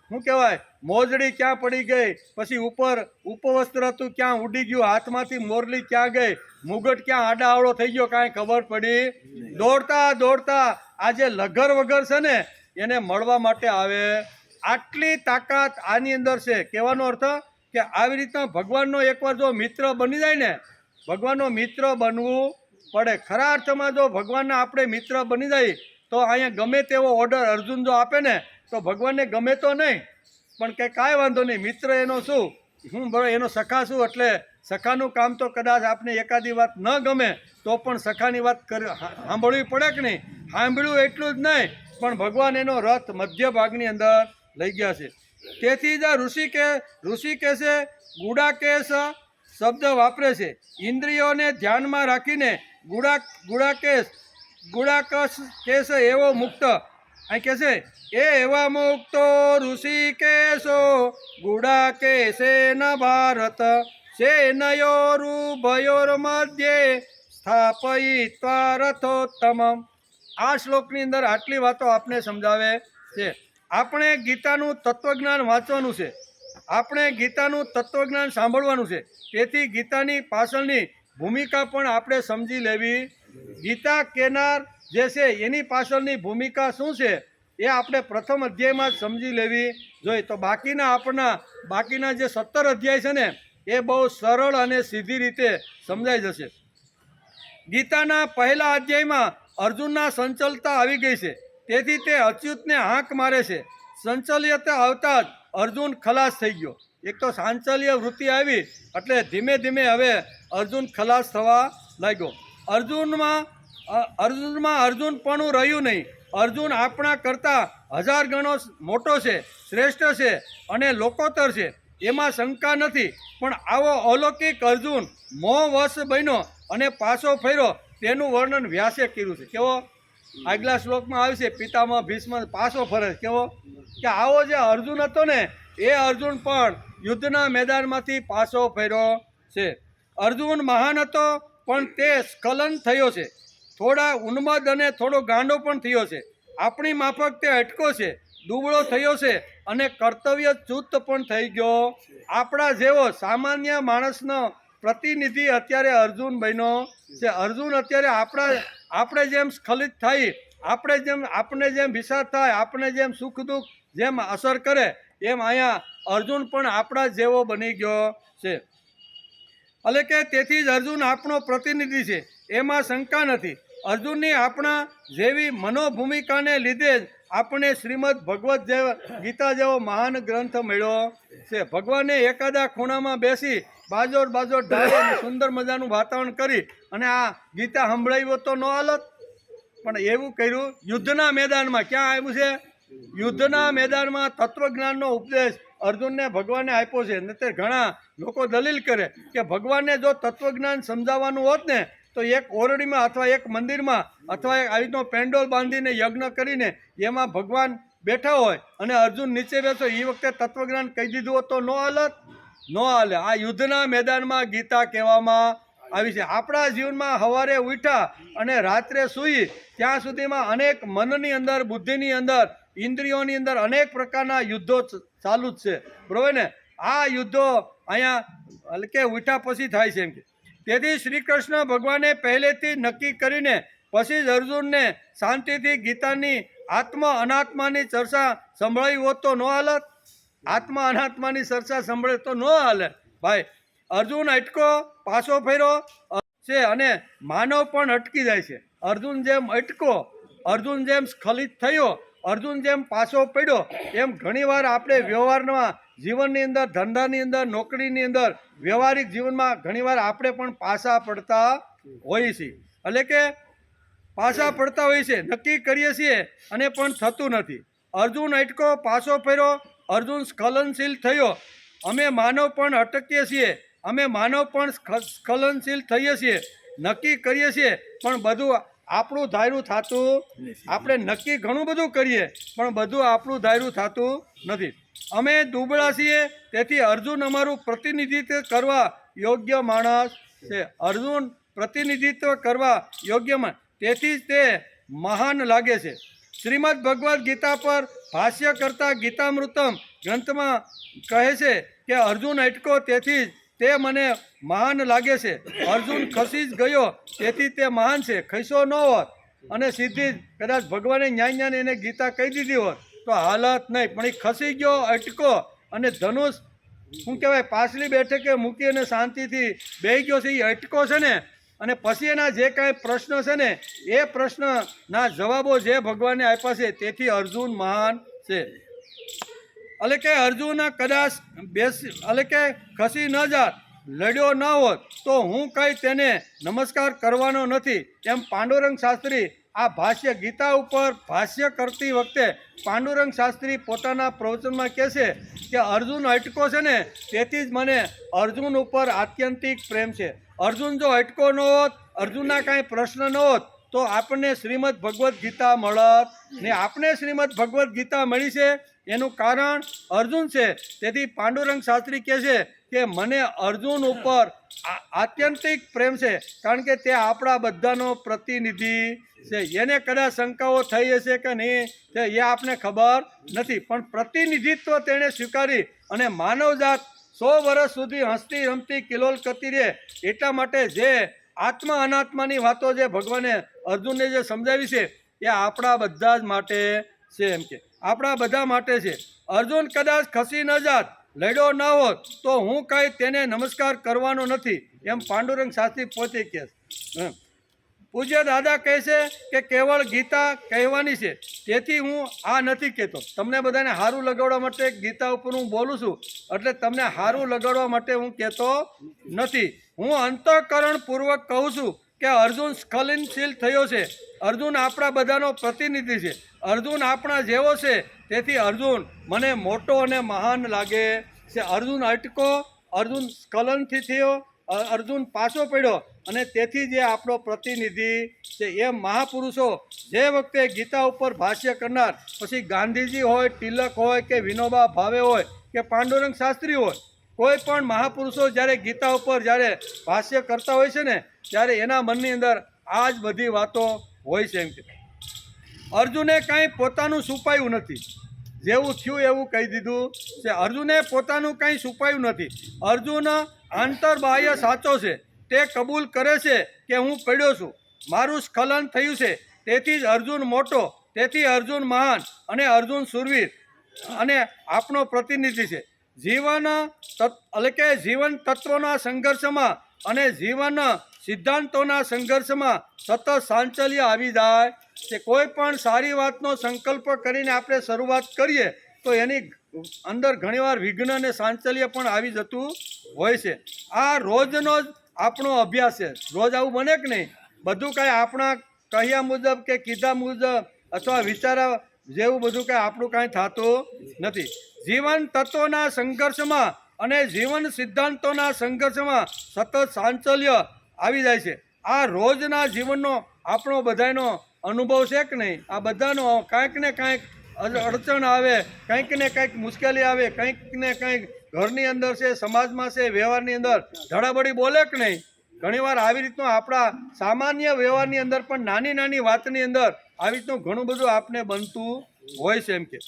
શું કહેવાય, મોજડી ક્યાં પડી ગઈ, પછી ઉપર ઉપવસ્ત્ર હતું ક્યાં ઉડી ગયું, હાથમાંથી મોરલી ક્યાં ગઈ, મુગટ ક્યાં આડાવડો થઈ ગયો, કાંઈ ખબર પડી. દોડતા આજે લગર વગર છે ને એને મળવા માટે આવે. આટલી તાકાત આની અંદર છે. કહેવાનો અર્થ કે આવી રીતના ભગવાનનો એકવાર જો મિત્ર બની જાય ને, ભગવાનનો મિત્ર બનવું પડે. ખરા અર્થમાં જો ભગવાનના આપણે મિત્ર બની જાય તો અહીંયા ગમે તેવો ઓર્ડર અર્જુન જો આપે ને તો ભગવાનને ગમે તો નહીં, પણ કે કાંઈ વાંધો નહીં, મિત્ર એનો શું, હું બરાબર એનો સખા છું, એટલે સખાનું કામ તો કદાચ આપણે એકાદી વાત ન ગમે તો પણ સખાની વાત સાંભળવી પડે કે નહીં. સાંભળ્યું એટલું જ નહીં, પણ ભગવાન એનો રથ મધ્ય ભાગની અંદર લઈ ગયા છે. તેથી જ ઋષિકેશે ગુડાકેશ શબ્દ વાપરે છે. ઇન્દ્રિયોને ધ્યાનમાં રાખીને ગુડાકેશ એવો મુક્ત, અહીં કહે છે એ એવા મુક્તો ઋષિકેશો ગુડાકેશે ન ભારત સેનયોરુભયોર મધ્યે સ્થાપયિત્વા રથોત્તમ. આ શ્લોકની અંદર આટલી વાતો આપને સમજાવે છે. આપણે ગીતાનું તત્વજ્ઞાન વાંચવાનું છે, આપણે ગીતાનું તત્વજ્ઞાન સાંભળવાનું છે. તેથી ગીતાની પાછળની ભૂમિકા પણ આપણે સમજી લેવી. ગીતા કહેનાર જે છે એની પાછળની ભૂમિકા શું છે એ આપણે પ્રથમ અધ્યાયમાં જ સમજી લેવી જોઈએ. તો બાકીના જે 17 અધ્યાય છે ને એ બહુ સરળ અને સીધી રીતે સમજાઈ જશે. ગીતાના પહેલા અધ્યાયમાં અર્જુનના સંચલતા આવી ગઈ છે, તેથી તે અચ્યુતને હાંક મારે છે. સંચલ્યતા આવતા જ અર્જુન ખલાસ થઈ ગયો. એક તો સાંચલ્ય વૃત્તિ આવી એટલે ધીમે ધીમે હવે અર્જુન ખલાસ થવા લાગ્યો. અર્જુનમાં અર્જુનપણું રહ્યું નહીં. અર્જુન આપણા કરતાં 1000 ગણો મોટો છે, શ્રેષ્ઠ છે અને લોકોત્તર છે, એમાં શંકા નથી. પણ આવો અલૌકિક અર્જુન મોહવશ બન્યો અને પાછો ફર્યો તેનું વર્ણન વ્યાસે કર્યું છે. કેવો આગલા શ્લોકમાં આવે છે, પિતામહ ભીષ્મ પાછો ફરે. કેવો કે આવો જે અર્જુન હતો ને એ અર્જુન પણ યુદ્ધના મેદાનમાંથી પાછો ફર્યો છે. અર્જુન મહાન હતો પણ તે સ્ખલન થયો છે, થોડા ઉન્મદ અને થોડો ગાંડો પણ થયો છે. આપણી માફક તે અટકો છે, દુબળો થયો છે અને કર્તવ્યચ્યુત પણ થઈ ગયો. આપણા જેવો સામાન્ય માણસનો પ્રતિનિધિ અત્યારે અર્જુન બન્યો છે. અર્જુન અત્યારે આપણે જેમ સ્ખલિત થાય, આપણે જેમ વિષાદ થાય, આપણે જેમ સુખ દુઃખ જેમ અસર કરે એમ અહીંયા અર્જુન પણ આપણા જેવો બની ગયો છે. એટલે કે તેથી જ અર્જુન આપણો પ્રતિનિધિ છે, એમાં શંકા નથી. અર્જુનની આપણા જેવી મનોભૂમિકાને લીધે જ આપણે શ્રીમદ ભગવદ્ ગીતા જેવો મહાન ગ્રંથ મળ્યો છે. ભગવાને એકાદા ખૂણામાં બેસી બાજોડ ઢાળીને સુંદર મજાનું વાતાવરણ કરી અને આ ગીતા સંભળાવ્યો તો ન હાલત, પણ એવું કર્યું યુદ્ધના મેદાનમાં. ક્યાં આવ્યું છે? યુદ્ધના મેદાનમાં તત્વજ્ઞાનનો ઉપદેશ અર્જુનને ભગવાને આપ્યો છે. નહીંતર ઘણા લોકો દલીલ કરે કે ભગવાનને જો તત્વજ્ઞાન સમજાવવાનું હોત ને તો એક ઓરડીમાં અથવા એક મંદિરમાં અથવા આવી રીતનો પેન્ડોલ બાંધીને યજ્ઞ કરીને એમાં ભગવાન બેઠા હોય અને અર્જુન નીચે બેસો, એ વખતે તત્વજ્ઞાન કહી દીધું હોત તો ન હાલત, ન હાલે. આ યુદ્ધના મેદાનમાં ગીતા કહેવામાં આવી છે. આપણા જીવનમાં સવારે ઉઠ્યા અને રાત્રે સૂઈ ત્યાં સુધીમાં અનેક મનની અંદર, બુદ્ધિની અંદર, ઇન્દ્રિયોની અંદર અનેક પ્રકારના યુદ્ધો ચાલુ જ છે, બરોબર ને. આ યુદ્ધો અહીંયા એટલે કે ઉઠ્યા પછી થાય છે એમ કે. તેથી શ્રી કૃષ્ણ ભગવાને પહેલેથી નક્કી કરીને પછી જ અર્જુનને શાંતિથી ગીતાની આત્મા અનાત્માની ચર્ચા સંભળાવી હોત તો ન હાલત. આત્મા અનાત્માની ચર્ચા સંભળે તો ન હાલે ભાઈ. અર્જુન અટકો, પાછો ફર્યો છે અને માનવ પણ અટકી જાય છે. અર્જુન જેમ અટકો, અર્જુન જેમ સ્ખલિત થયો, અર્જુન જેમ પાછો પડ્યો, એમ ઘણીવાર આપણે વ્યવહારમાં જીવનની અંદર, ધંધાની અંદર, નોકરીની અંદર, વ્યવહારિક જીવનમાં ઘણીવાર આપણે પણ પાછા પડતા હોઈએ છીએ. એટલે કે પાછા પડતા હોઈએ છીએ, નક્કી કરીએ છીએ અને પણ થતું નથી. અર્જુન અટકો, પાછો ફર્યો, અર્જુન સ્ખલનશીલ થયો. અમે માનવ પણ અટકીએ છીએ, અમે માનવ પણ સ્ખલનશીલ થઈએ છીએ, નક્કી કરીએ છીએ પણ બધું આપણું ધાર્યું થતું. આપણે નક્કી ઘણું બધું કરીએ પણ બધું આપણું ધાર્યું થતું નથી. અમે દુબળા છીએ, તેથી અર્જુન અમારું પ્રતિનિધિત્વ કરવા યોગ્ય માણસ છે. અર્જુન પ્રતિનિધિત્વ કરવા યોગ્ય માણસ, તેથી જ તે મહાન લાગે છે. શ્રીમદ ભગવદ્ ગીતા પર ભાષ્ય કરતા ગીતામૃતમ ગ્રંથમાં કહે છે કે અર્જુન અટકો તેથી જ તે મને મહાન લાગે છે. અર્જુન ખસી જ ગયો તેથી તે મહાન છે. ખસ્યો ન હોત અને સીધી જ કદાચ ભગવાને ન્યાય એને ગીતા કહી દીધી હોત તો હાલત નહીં, પણ એ ખસી ગયો અટકો અને ધનુષ શું કહેવાય પાછલી બેઠકે મૂકી અને શાંતિથી બેસી ગયો છે. એ અટકો છે ને, અને પછી એના જે કાંઈ પ્રશ્ન છે ને એ પ્રશ્નના જવાબો જે ભગવાને આપ્યા છે, તેથી અર્જુન મહાન છે. એટલે કે અર્જુન કદાચ એટલે કે ખસી ન જાત, લડ્યો ન હોત તો હું કંઈ તેને નમસ્કાર કરવાનો નથી. એમ પાંડુરંગ શાસ્ત્રી આ ભાષ્ય ગીતા ઉપર ભાષ્ય કરતી વખતે પાંડુરંગ શાસ્ત્રી પોતાના પ્રવચનમાં કહે છે કે અર્જુન અટકો છે ને તેથી જ મને અર્જુન ઉપર આત્યંતિક પ્રેમ છે. અર્જુન જો અટકો ન હોત, અર્જુનના કાંઈ પ્રશ્ન ન હોત તો આપણને શ્રીમદ ભગવદ્ ગીતા મળત ને. આપણે શ્રીમદ ભગવદ્ ગીતા મળી છે એનું કારણ અર્જુન છે. તેથી પાંડુરંગ શાસ્ત્રી કહે છે કે મને અર્જુન ઉપર આત્યંતિક પ્રેમ છે, કારણ કે તે આપણા બધાનો પ્રતિનિધિ છે. એને કદાચ શંકાઓ થઈ હશે કે નહીં એ આપને ખબર નથી, પણ પ્રતિનિધિત્વ તેણે સ્વીકારી અને માનવજાત 100 વર્ષ સુધી હસતી રમતી કિલોલ કરતી રહે એટલા માટે જે આત્મા અનાત્માની વાતો જે ભગવાને અર્જુનને જે સમજાવી છે એ આપણા બધા જ માટે છે. એમ કે આપણા બધા માટે છે. અર્જુન કદાચ ખસી ન જાત, લડ્યો ન હોત તો હું કાંઈ તેને નમસ્કાર કરવાનો નથી. એમ પાંડુરંગ શાસ્ત્રી પોતે કહે છે. પૂજ્ય દાદા કહે છે કે કેવળ ગીતા કહેવાની છે, તેથી હું આ નથી કહેતો. તમને બધાને સારું લગાડવા માટે ગીતા ઉપર હું બોલું છું, એટલે તમને સારું લગાડવા માટે હું કહેતો નથી. હું અંતઃકરણપૂર્વક કહું છું કે અર્જુન સ્ખલનશીલ થયો છે. અર્જુન આપણા બધાનો પ્રતિનિધિ છે. અર્જુન આપણા જેવો છે, તેથી અર્જુન મને મોટો અને મહાન લાગે છે. અર્જુન અટકો, અર્જુન સ્ખલનથી થયો, અર્જુન પાછો પડ્યો અને તેથી જે આપણો પ્રતિનિધિ છે. એ મહાપુરુષો જે વખતે ગીતા ઉપર ભાષ્ય કરનાર, પછી ગાંધીજી હોય, તિલક હોય કે વિનોબા ભાવે હોય કે પાંડુરંગ શાસ્ત્રી હોય, કોઈ પણ મહાપુરુષો જ્યારે ગીતા ઉપર જ્યારે ભાષ્ય કરતા હોય છે ને ત્યારે એના મનની અંદર આ જ બધી વાતો હોય છે. એમ કે અર્જુને કાંઈ પોતાનું છુપાયું નથી, જેવું થયું એવું કહી દીધું છે. અર્જુને પોતાનું કંઈ છુપાયું નથી. અર્જુન આંતરબાહ્ય સાચો છે. તે કબૂલ કરે છે કે હું પડ્યો છું, મારું સ્ખલન થયું છે, તેથી જ અર્જુન મોટો, તેથી અર્જુન મહાન અને અર્જુન સુરવીર અને આપણો પ્રતિનિધિ છે. એટલે કે જીવન તત્વોના સંઘર્ષમાં અને જીવન સિદ્ધાંતોના સંઘર્ષમાં સતત સાંચલ્ય આવી જાય છે. કોઈ પણ સારી વાતનો સંકલ્પ કરીને આપણે શરૂઆત કરીએ તો એની અંદર ઘણીવાર વિઘ્ન અને સાંચલ્ય પણ આવી જતું હોય છે. આ રોજનો જ આપણો અભ્યાસ છે. રોજ આવું બને કે નહીં, બધું કાંઈ આપણા કહ્યા મુજબ કે કીધા મુજબ અથવા વિચારા જેવું બધું કાંઈ આપણું કાંઈ થતું નથી. જીવન તત્વોના સંઘર્ષમાં અને જીવન સિદ્ધાંતોના સંઘર્ષમાં સતત સાંચલ્ય આવી જાય છે. આ રોજના જીવનનો આપણો બધાનો અનુભવ છે કે નહીં? આ બધાનો કાંઈક ને કાંઈક અડચણ આવે, કંઈક ને કંઈક મુશ્કેલી આવે, કંઈક ને કંઈક ઘરની અંદર છે, સમાજમાં છે, વ્યવહારની અંદર ધડાબડી બોલે કે નહીં? ઘણીવાર આવી રીતનું આપણા સામાન્ય વ્યવહારની અંદર પણ નાની નાની વાતની અંદર આવી રીતનું ઘણું બધું આપને બનતું હોય છે. એમ કે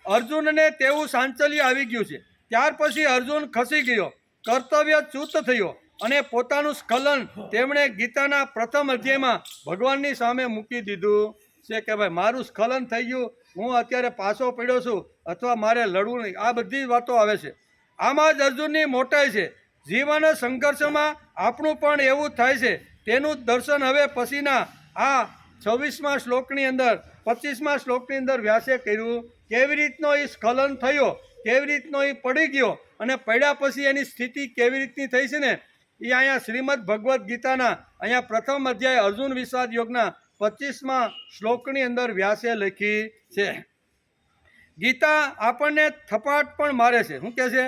અર્જુનને તેવું સાંચલ્ય આવી ગયું છે. ત્યાર પછી અર્જુન ખસી ગયો, કર્તવ્યચ્યુત થયો અને પોતાનું સ્ખલન તેમણે ગીતાના પ્રથમ અધ્યાયમાં ભગવાનની સામે મૂકી દીધું છે કે ભાઈ મારું સ્ખલન થઈ ગયું, હું અત્યારે પાછો પડ્યો છું અથવા મારે લડવું નહીં. આ બધી વાતો આવે છે. આમાં જ અર્જુનની મોટાઈ છે. જીવન સંઘર્ષમાં આપણું પણ એવું થાય છે. તેનું દર્શન હવે પછીના આ 26મા શ્લોકની અંદર 25મા શ્લોકની અંદર વ્યાસે કર્યું. કેવી રીતનો એ સ્ખલન થયો, કેવી રીતનો એ પડી ગયો અને પડ્યા પછી એની સ્થિતિ કેવી રીતની થઈ છે ને એ અહીંયા શ્રીમદ ભગવદ્ ગીતાના અહીંયા પ્રથમ અધ્યાય અર્જુન વિષાદ યોગના 25મા શ્લોકની અંદર વ્યાસે લખી છે. ગીતા આપણને થપાટ પણ મારે છે. શું કહે છે?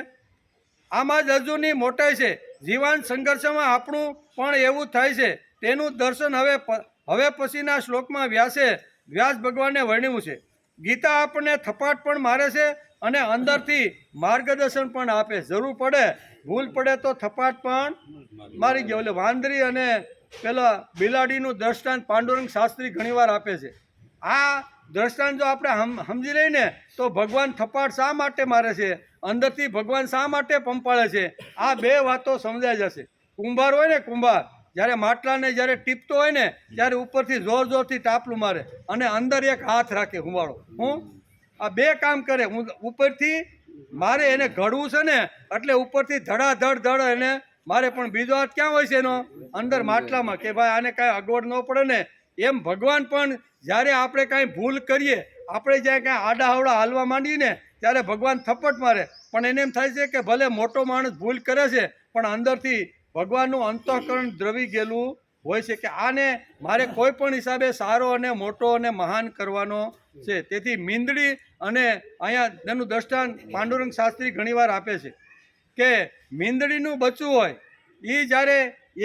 આમાં જ અર્જુનની મોટાઈ છે. જીવન સંઘર્ષમાં આપણું પણ એવું થાય છે. તેનું દર્શન હવે પછીના શ્લોકમાં વ્યાસ ભગવાનને વર્ણવ્યું છે. ગીતા આપણને થપાટ પણ મારે છે અને અંદરથી માર્ગદર્શન પણ આપે. જરૂર પડે, ભૂલ પડે તો થપાટ પણ મારી ગયો. એટલે વાંદરી અને પેલા બિલાડીનું દ્રષ્ટાંત પાંડુરંગ શાસ્ત્રી ઘણીવાર આપે છે. આ દ્રષ્ટાંત જો આપણે સમજી લઈને તો ભગવાન થપાટ શા માટે મારે છે, અંદરથી ભગવાન શા માટે પંપાળે છે, આ બે વાતો સમજાઈ જશે. કુંભાર હોય ને, કુંભાર જ્યારે માટલાને જ્યારે ટીપતો હોય ને ત્યારે ઉપરથી જોરથી ટાપલું મારે અને અંદર એક હાથ રાખે હુંવાળો. હું આ બે કામ કરે. હું ઉપરથી મારે એને ઘડવું છે ને એટલે ઉપરથી ધડાધડ ધડ એને મારે, પણ બીજો હાથ ક્યાં હોય છે એનો? અંદર માટલામાં, કે ભાઈ આને કાંઈ અગવડ ન પડે ને. એમ ભગવાન પણ જ્યારે આપણે કાંઈ ભૂલ કરીએ, આપણે જ્યારે કાંઈ આડાહવડા હાલવા માંડીએ ને ત્યારે ભગવાન થપ્પટ મારે, પણ એને એમ થાય છે કે ભલે મોટો માણસ ભૂલ કરે છે પણ અંદરથી ભગવાનનું અંતઃકરણ દ્રવી ગયેલું હોય છે કે આને મારે કોઈ પણ હિસાબે સારો અને મોટો અને મહાન કરવાનો છે. તેથી મીંદડી, અને અહીંયા તેનું દ્રષ્ટાંત પાંડુરંગ શાસ્ત્રી ઘણીવાર આપે છે કે મીંદડીનું બચ્ચું હોય એ જ્યારે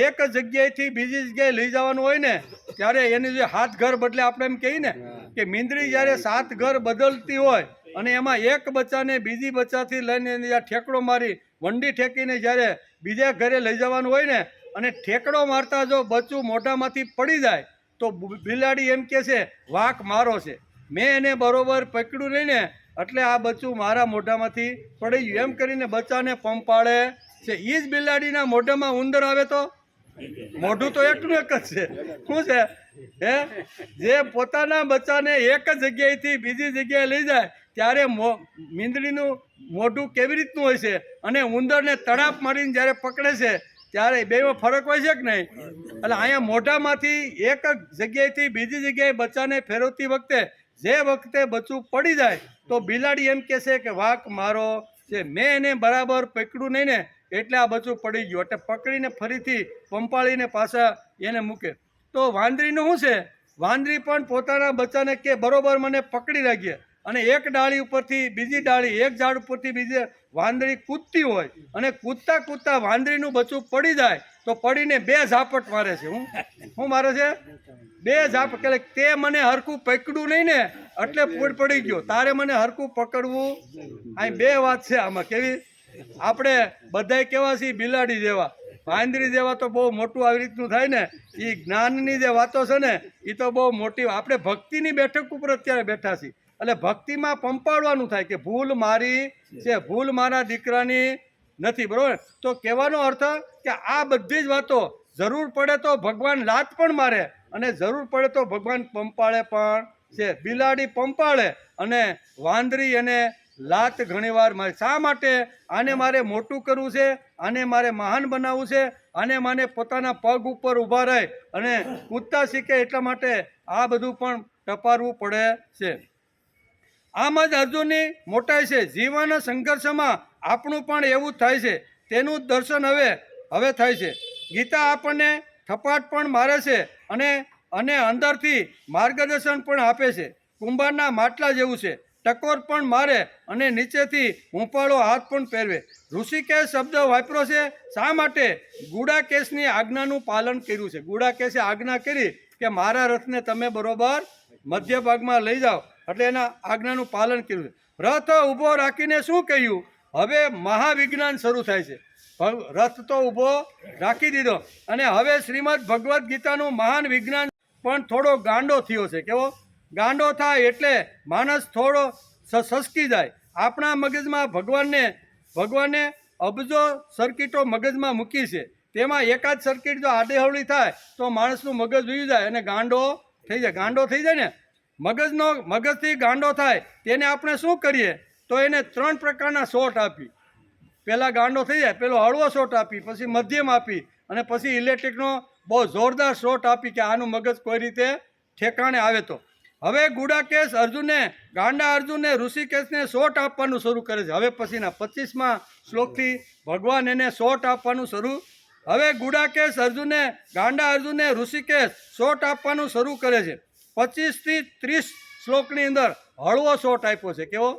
એક જગ્યાએથી બીજી જગ્યાએ લઈ જવાનું હોય ને ત્યારે એની જે હાથ ઘર બદલે, આપણે એમ કહીએ ને કે મીંદડી જ્યારે 7 ઘર બદલતી હોય અને એમાં એક બચ્ચાને બીજી બચ્ચાથી લઈને ઠેકડો મારી વંડી ઠેકીને જ્યારે બીજા ઘરે લઈ જવાનું હોય ને, અને ઠેકડો મારતા જો બચ્ચું મોઢામાંથી પડી જાય તો બિલાડી એમ કહે છે વાંક મારો છે, મેં એને બરોબર પકડ્યું નહીં ને એટલે આ બચ્ચું મારા મોઢામાંથી પડી ગયું, એમ કરીને બચ્ચાને પંપાળે છે. એ જ બિલાડીના મોઢામાં ઉંદર આવે તો મોઢું તો એકનું એક જ છે. શું છે? જે પોતાના બચ્ચાને એક જગ્યાએથી બીજી જગ્યાએ લઈ જાય ત્યારે મીંદડીનું મોઢું કેવી રીતનું હોય છે, અને ઉંદરને તડાપ મારીને જ્યારે પકડે છે ત્યારે બેમાં ફરક હોય છે કે નહીં? એટલે અહીંયા મોઢામાંથી એક જગ્યાએથી બીજી જગ્યાએ બચ્ચાને ફેરવતી વખતે જે વખતે બચ્ચું પડી જાય તો બિલાડી એમ કહેશે કે વાંક મારો છે, મેં એને બરાબર પકડ્યું નહીં ને એટલે આ બચ્ચું પડી ગયું. એટલે પકડીને ફરીથી પંપાળીને પાછા એને મૂકે. તો વાંદરીનું શું છે? વાંદરી પણ પોતાના બચ્ચાને કે બરોબર મને પકડી રાખીએ, અને એક ડાળી ઉપરથી બીજી ડાળી, એક ઝાડ ઉપરથી બીજે વાંદરી કૂદતી હોય, અને કૂદતા કૂદતા વાંદરીનું બચ્ચું પડી જાય તો પડીને 2 ઝાપટ મારે છે. હું મારે છે 2 ઝાપટ, કે તે મને હરખું પકડ્યું નહીં ને એટલે પડી ગયો, તારે મને હરખું પકડવું. અહીં 2 વાત છે આમાં. કેવી? આપણે બધાય કેવા છીએ? બિલાડી જેવા. વાંદરી જેવા તો બહુ મોટું આવી રીતનું થાય ને. એ જ્ઞાનની જે વાતો છે ને એ તો બહુ મોટી. આપણે ભક્તિની બેઠક ઉપર અત્યારે બેઠા છીએ, એટલે ભક્તિમાં પંપાળવાનું થાય કે ભૂલ મારી છે, ભૂલ મારા દીકરાની નથી. બરોબર? તો કહેવાનો અર્થ કે આ બધી જ વાતો જરૂર પડે તો ભગવાન લાત પણ મારે, અને જરૂર પડે તો ભગવાન પંપાળે પણ છે. બિલાડી પંપાળે અને વાંદરી એને લાત ઘણીવાર મારે. શા માટે? આને મારે મોટું કરવું છે, આને મારે મહાન બનાવવું છે, આને મારે પોતાના પગ ઉપર ઊભા રહે અને કૂદતા શીખે, એટલા માટે આ બધું પણ ટપારવું પડે છે. આમ જ અર્જુનની મોટાઈ છે. જીવન સંઘર્ષમાં આપણું પણ એવું જ થાય છે. તેનું દર્શન હવે થાય છે. ગીતા આપણને થપાટ પણ મારે છે અને અંદરથી માર્ગદર્શન પણ આપે છે. કુંભારના માટલા જેવું છે, ટકોર પણ મારે અને નીચેથી હુંફાળો હાથ પણ પહેરવે. ઋષિકેશ શબ્દ વાપર્યો છે. શા માટે? ગુડાકેશની આજ્ઞાનું પાલન કર્યું છે. ગુડાકેશે આજ્ઞા કરી કે મારા રથને તમે બરોબર મધ્ય ભાગમાં લઈ જાઓ, એટલે એના આજ્ઞાનું પાલન કર્યું છે. રથ ઊભો રાખીને શું કહ્યું? હવે મહાવિજ્ઞાન શરૂ થાય છે. રથ તો ઊભો રાખી દીધો, અને હવે શ્રીમદ ભગવદ્ ગીતાનું મહાન વિજ્ઞાન પણ થોડો ગાંડો થયો છે. કેવો? ગાંડો થાય એટલે માણસ થોડો સસકી જાય. આપણા મગજમાં ભગવાને અબજો સર્કિટો મગજમાં મૂકી છે. તેમાં એકાદ સર્કિટ જો આડેહવળી થાય તો માણસનું મગજ ઉઈ જાય અને ગાંડો થઈ જાય. ગાંડો થઈ જાય ને, મગજથી ગાંડો થાય તેને આપણે શું કરીએ? તો એને 3 પ્રકારના શોટ આપી. પહેલાં ગાંડો થઈ જાય, પેલો હળવો શોટ આપી, પછી મધ્યમ આપી, અને પછી ઇલેક્ટ્રિકનો બહુ જોરદાર શોટ આપી કે આનું મગજ કોઈ રીતે ઠેકાણે આવે. તો હવે ગુડાકેશ ગાંડા અર્જુનને ઋષિકેશને શોટ આપવાનું શરૂ કરે છે. હવે પછીના 25મા શ્લોકથી ભગવાન એને શોટ આપવાનું શરૂ. હવે ગુડાકેશ ગાંડા અર્જુનને ઋષિકેશ શોટ આપવાનું શરૂ કરે છે. 25 થી 30 શ્લોકની અંદર હળવો શોટ આપ્યો છે. કેવો?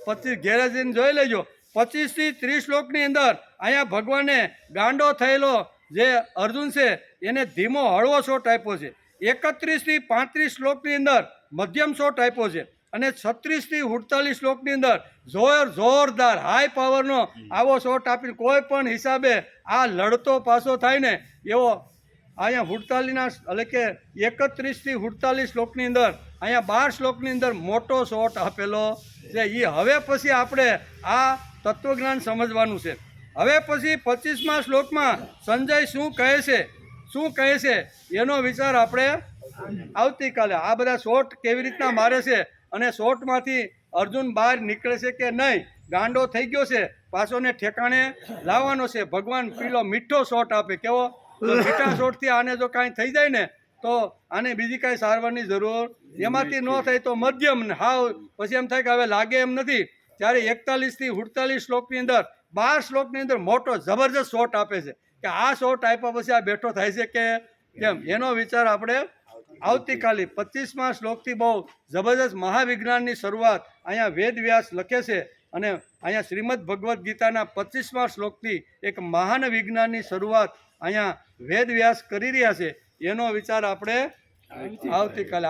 25 ઘેરે જઈને જોઈ લેજો. 25 થી 30 શ્લોકની અંદર અહીંયા ભગવાને ગાંડો થયેલો જે અર્જુન છે એને ધીમો હળવો શોટ આપ્યો છે. 31 થી 35 શ્લોકની અંદર મધ્યમ શોટ આપ્યો છે, અને 36 થી 48 શ્લોકની અંદર જોરદાર હાઈ પાવરનો આવો શોટ આપીને કોઈ પણ હિસાબે આ લડતો પાસો થાય ને એવો અહીંયા 48ના એટલે કે 31 થી 48 શ્લોકની અંદર અહીંયા 12 શ્લોકની અંદર મોટો શોટ આપેલો છે. એ હવે પછી આપણે આ તત્વજ્ઞાન સમજવાનું છે. હવે પછી 25મા શ્લોકમાં સંજય શું કહે છે એનો વિચાર આપણે આવતીકાલે. આ બધા શોટ કેવી રીતના મારે છે અને શોટમાંથી અર્જુન બહાર નીકળે છે કે નહીં, ગાંડો થઈ ગયો છે, પાછો ને ઠેકાણે લાવવાનો છે. ભગવાન પેલો મીઠો શોટ આપે, કેવો? તો મીઠા શોટથી આને જો કાંઈ થઈ જાય ને તો આને બીજી કાંઈ સારવારની જરૂર એમાંથી ન થાય તો મધ્યમ ને હાવ પછી એમ થાય કે હવે લાગે એમ નથી. ત્યારે 41 થી 48 શ્લોકની અંદર 12 શ્લોકની અંદર મોટો જબરજસ્ત શોટ આપે છે કે આ શોટ આપ્યા પછી આ બેઠો થાય છે કે કેમ, એનો વિચાર આપણે આવતીકાલે 25મા શ્લોકથી બહુ જબરજસ્ત મહાવિજ્ઞાનની શરૂઆત અહીંયા વેદ વ્યાસ લખે છે અને અહીંયા શ્રીમદ ભગવદ્ ગીતાના 25મા શ્લોકથી એક મહાન વિજ્ઞાનની શરૂઆત અહીંયા વેદ વ્યાસ કરી રહ્યા છે. એનો વિચાર આપણે આવતીકાલે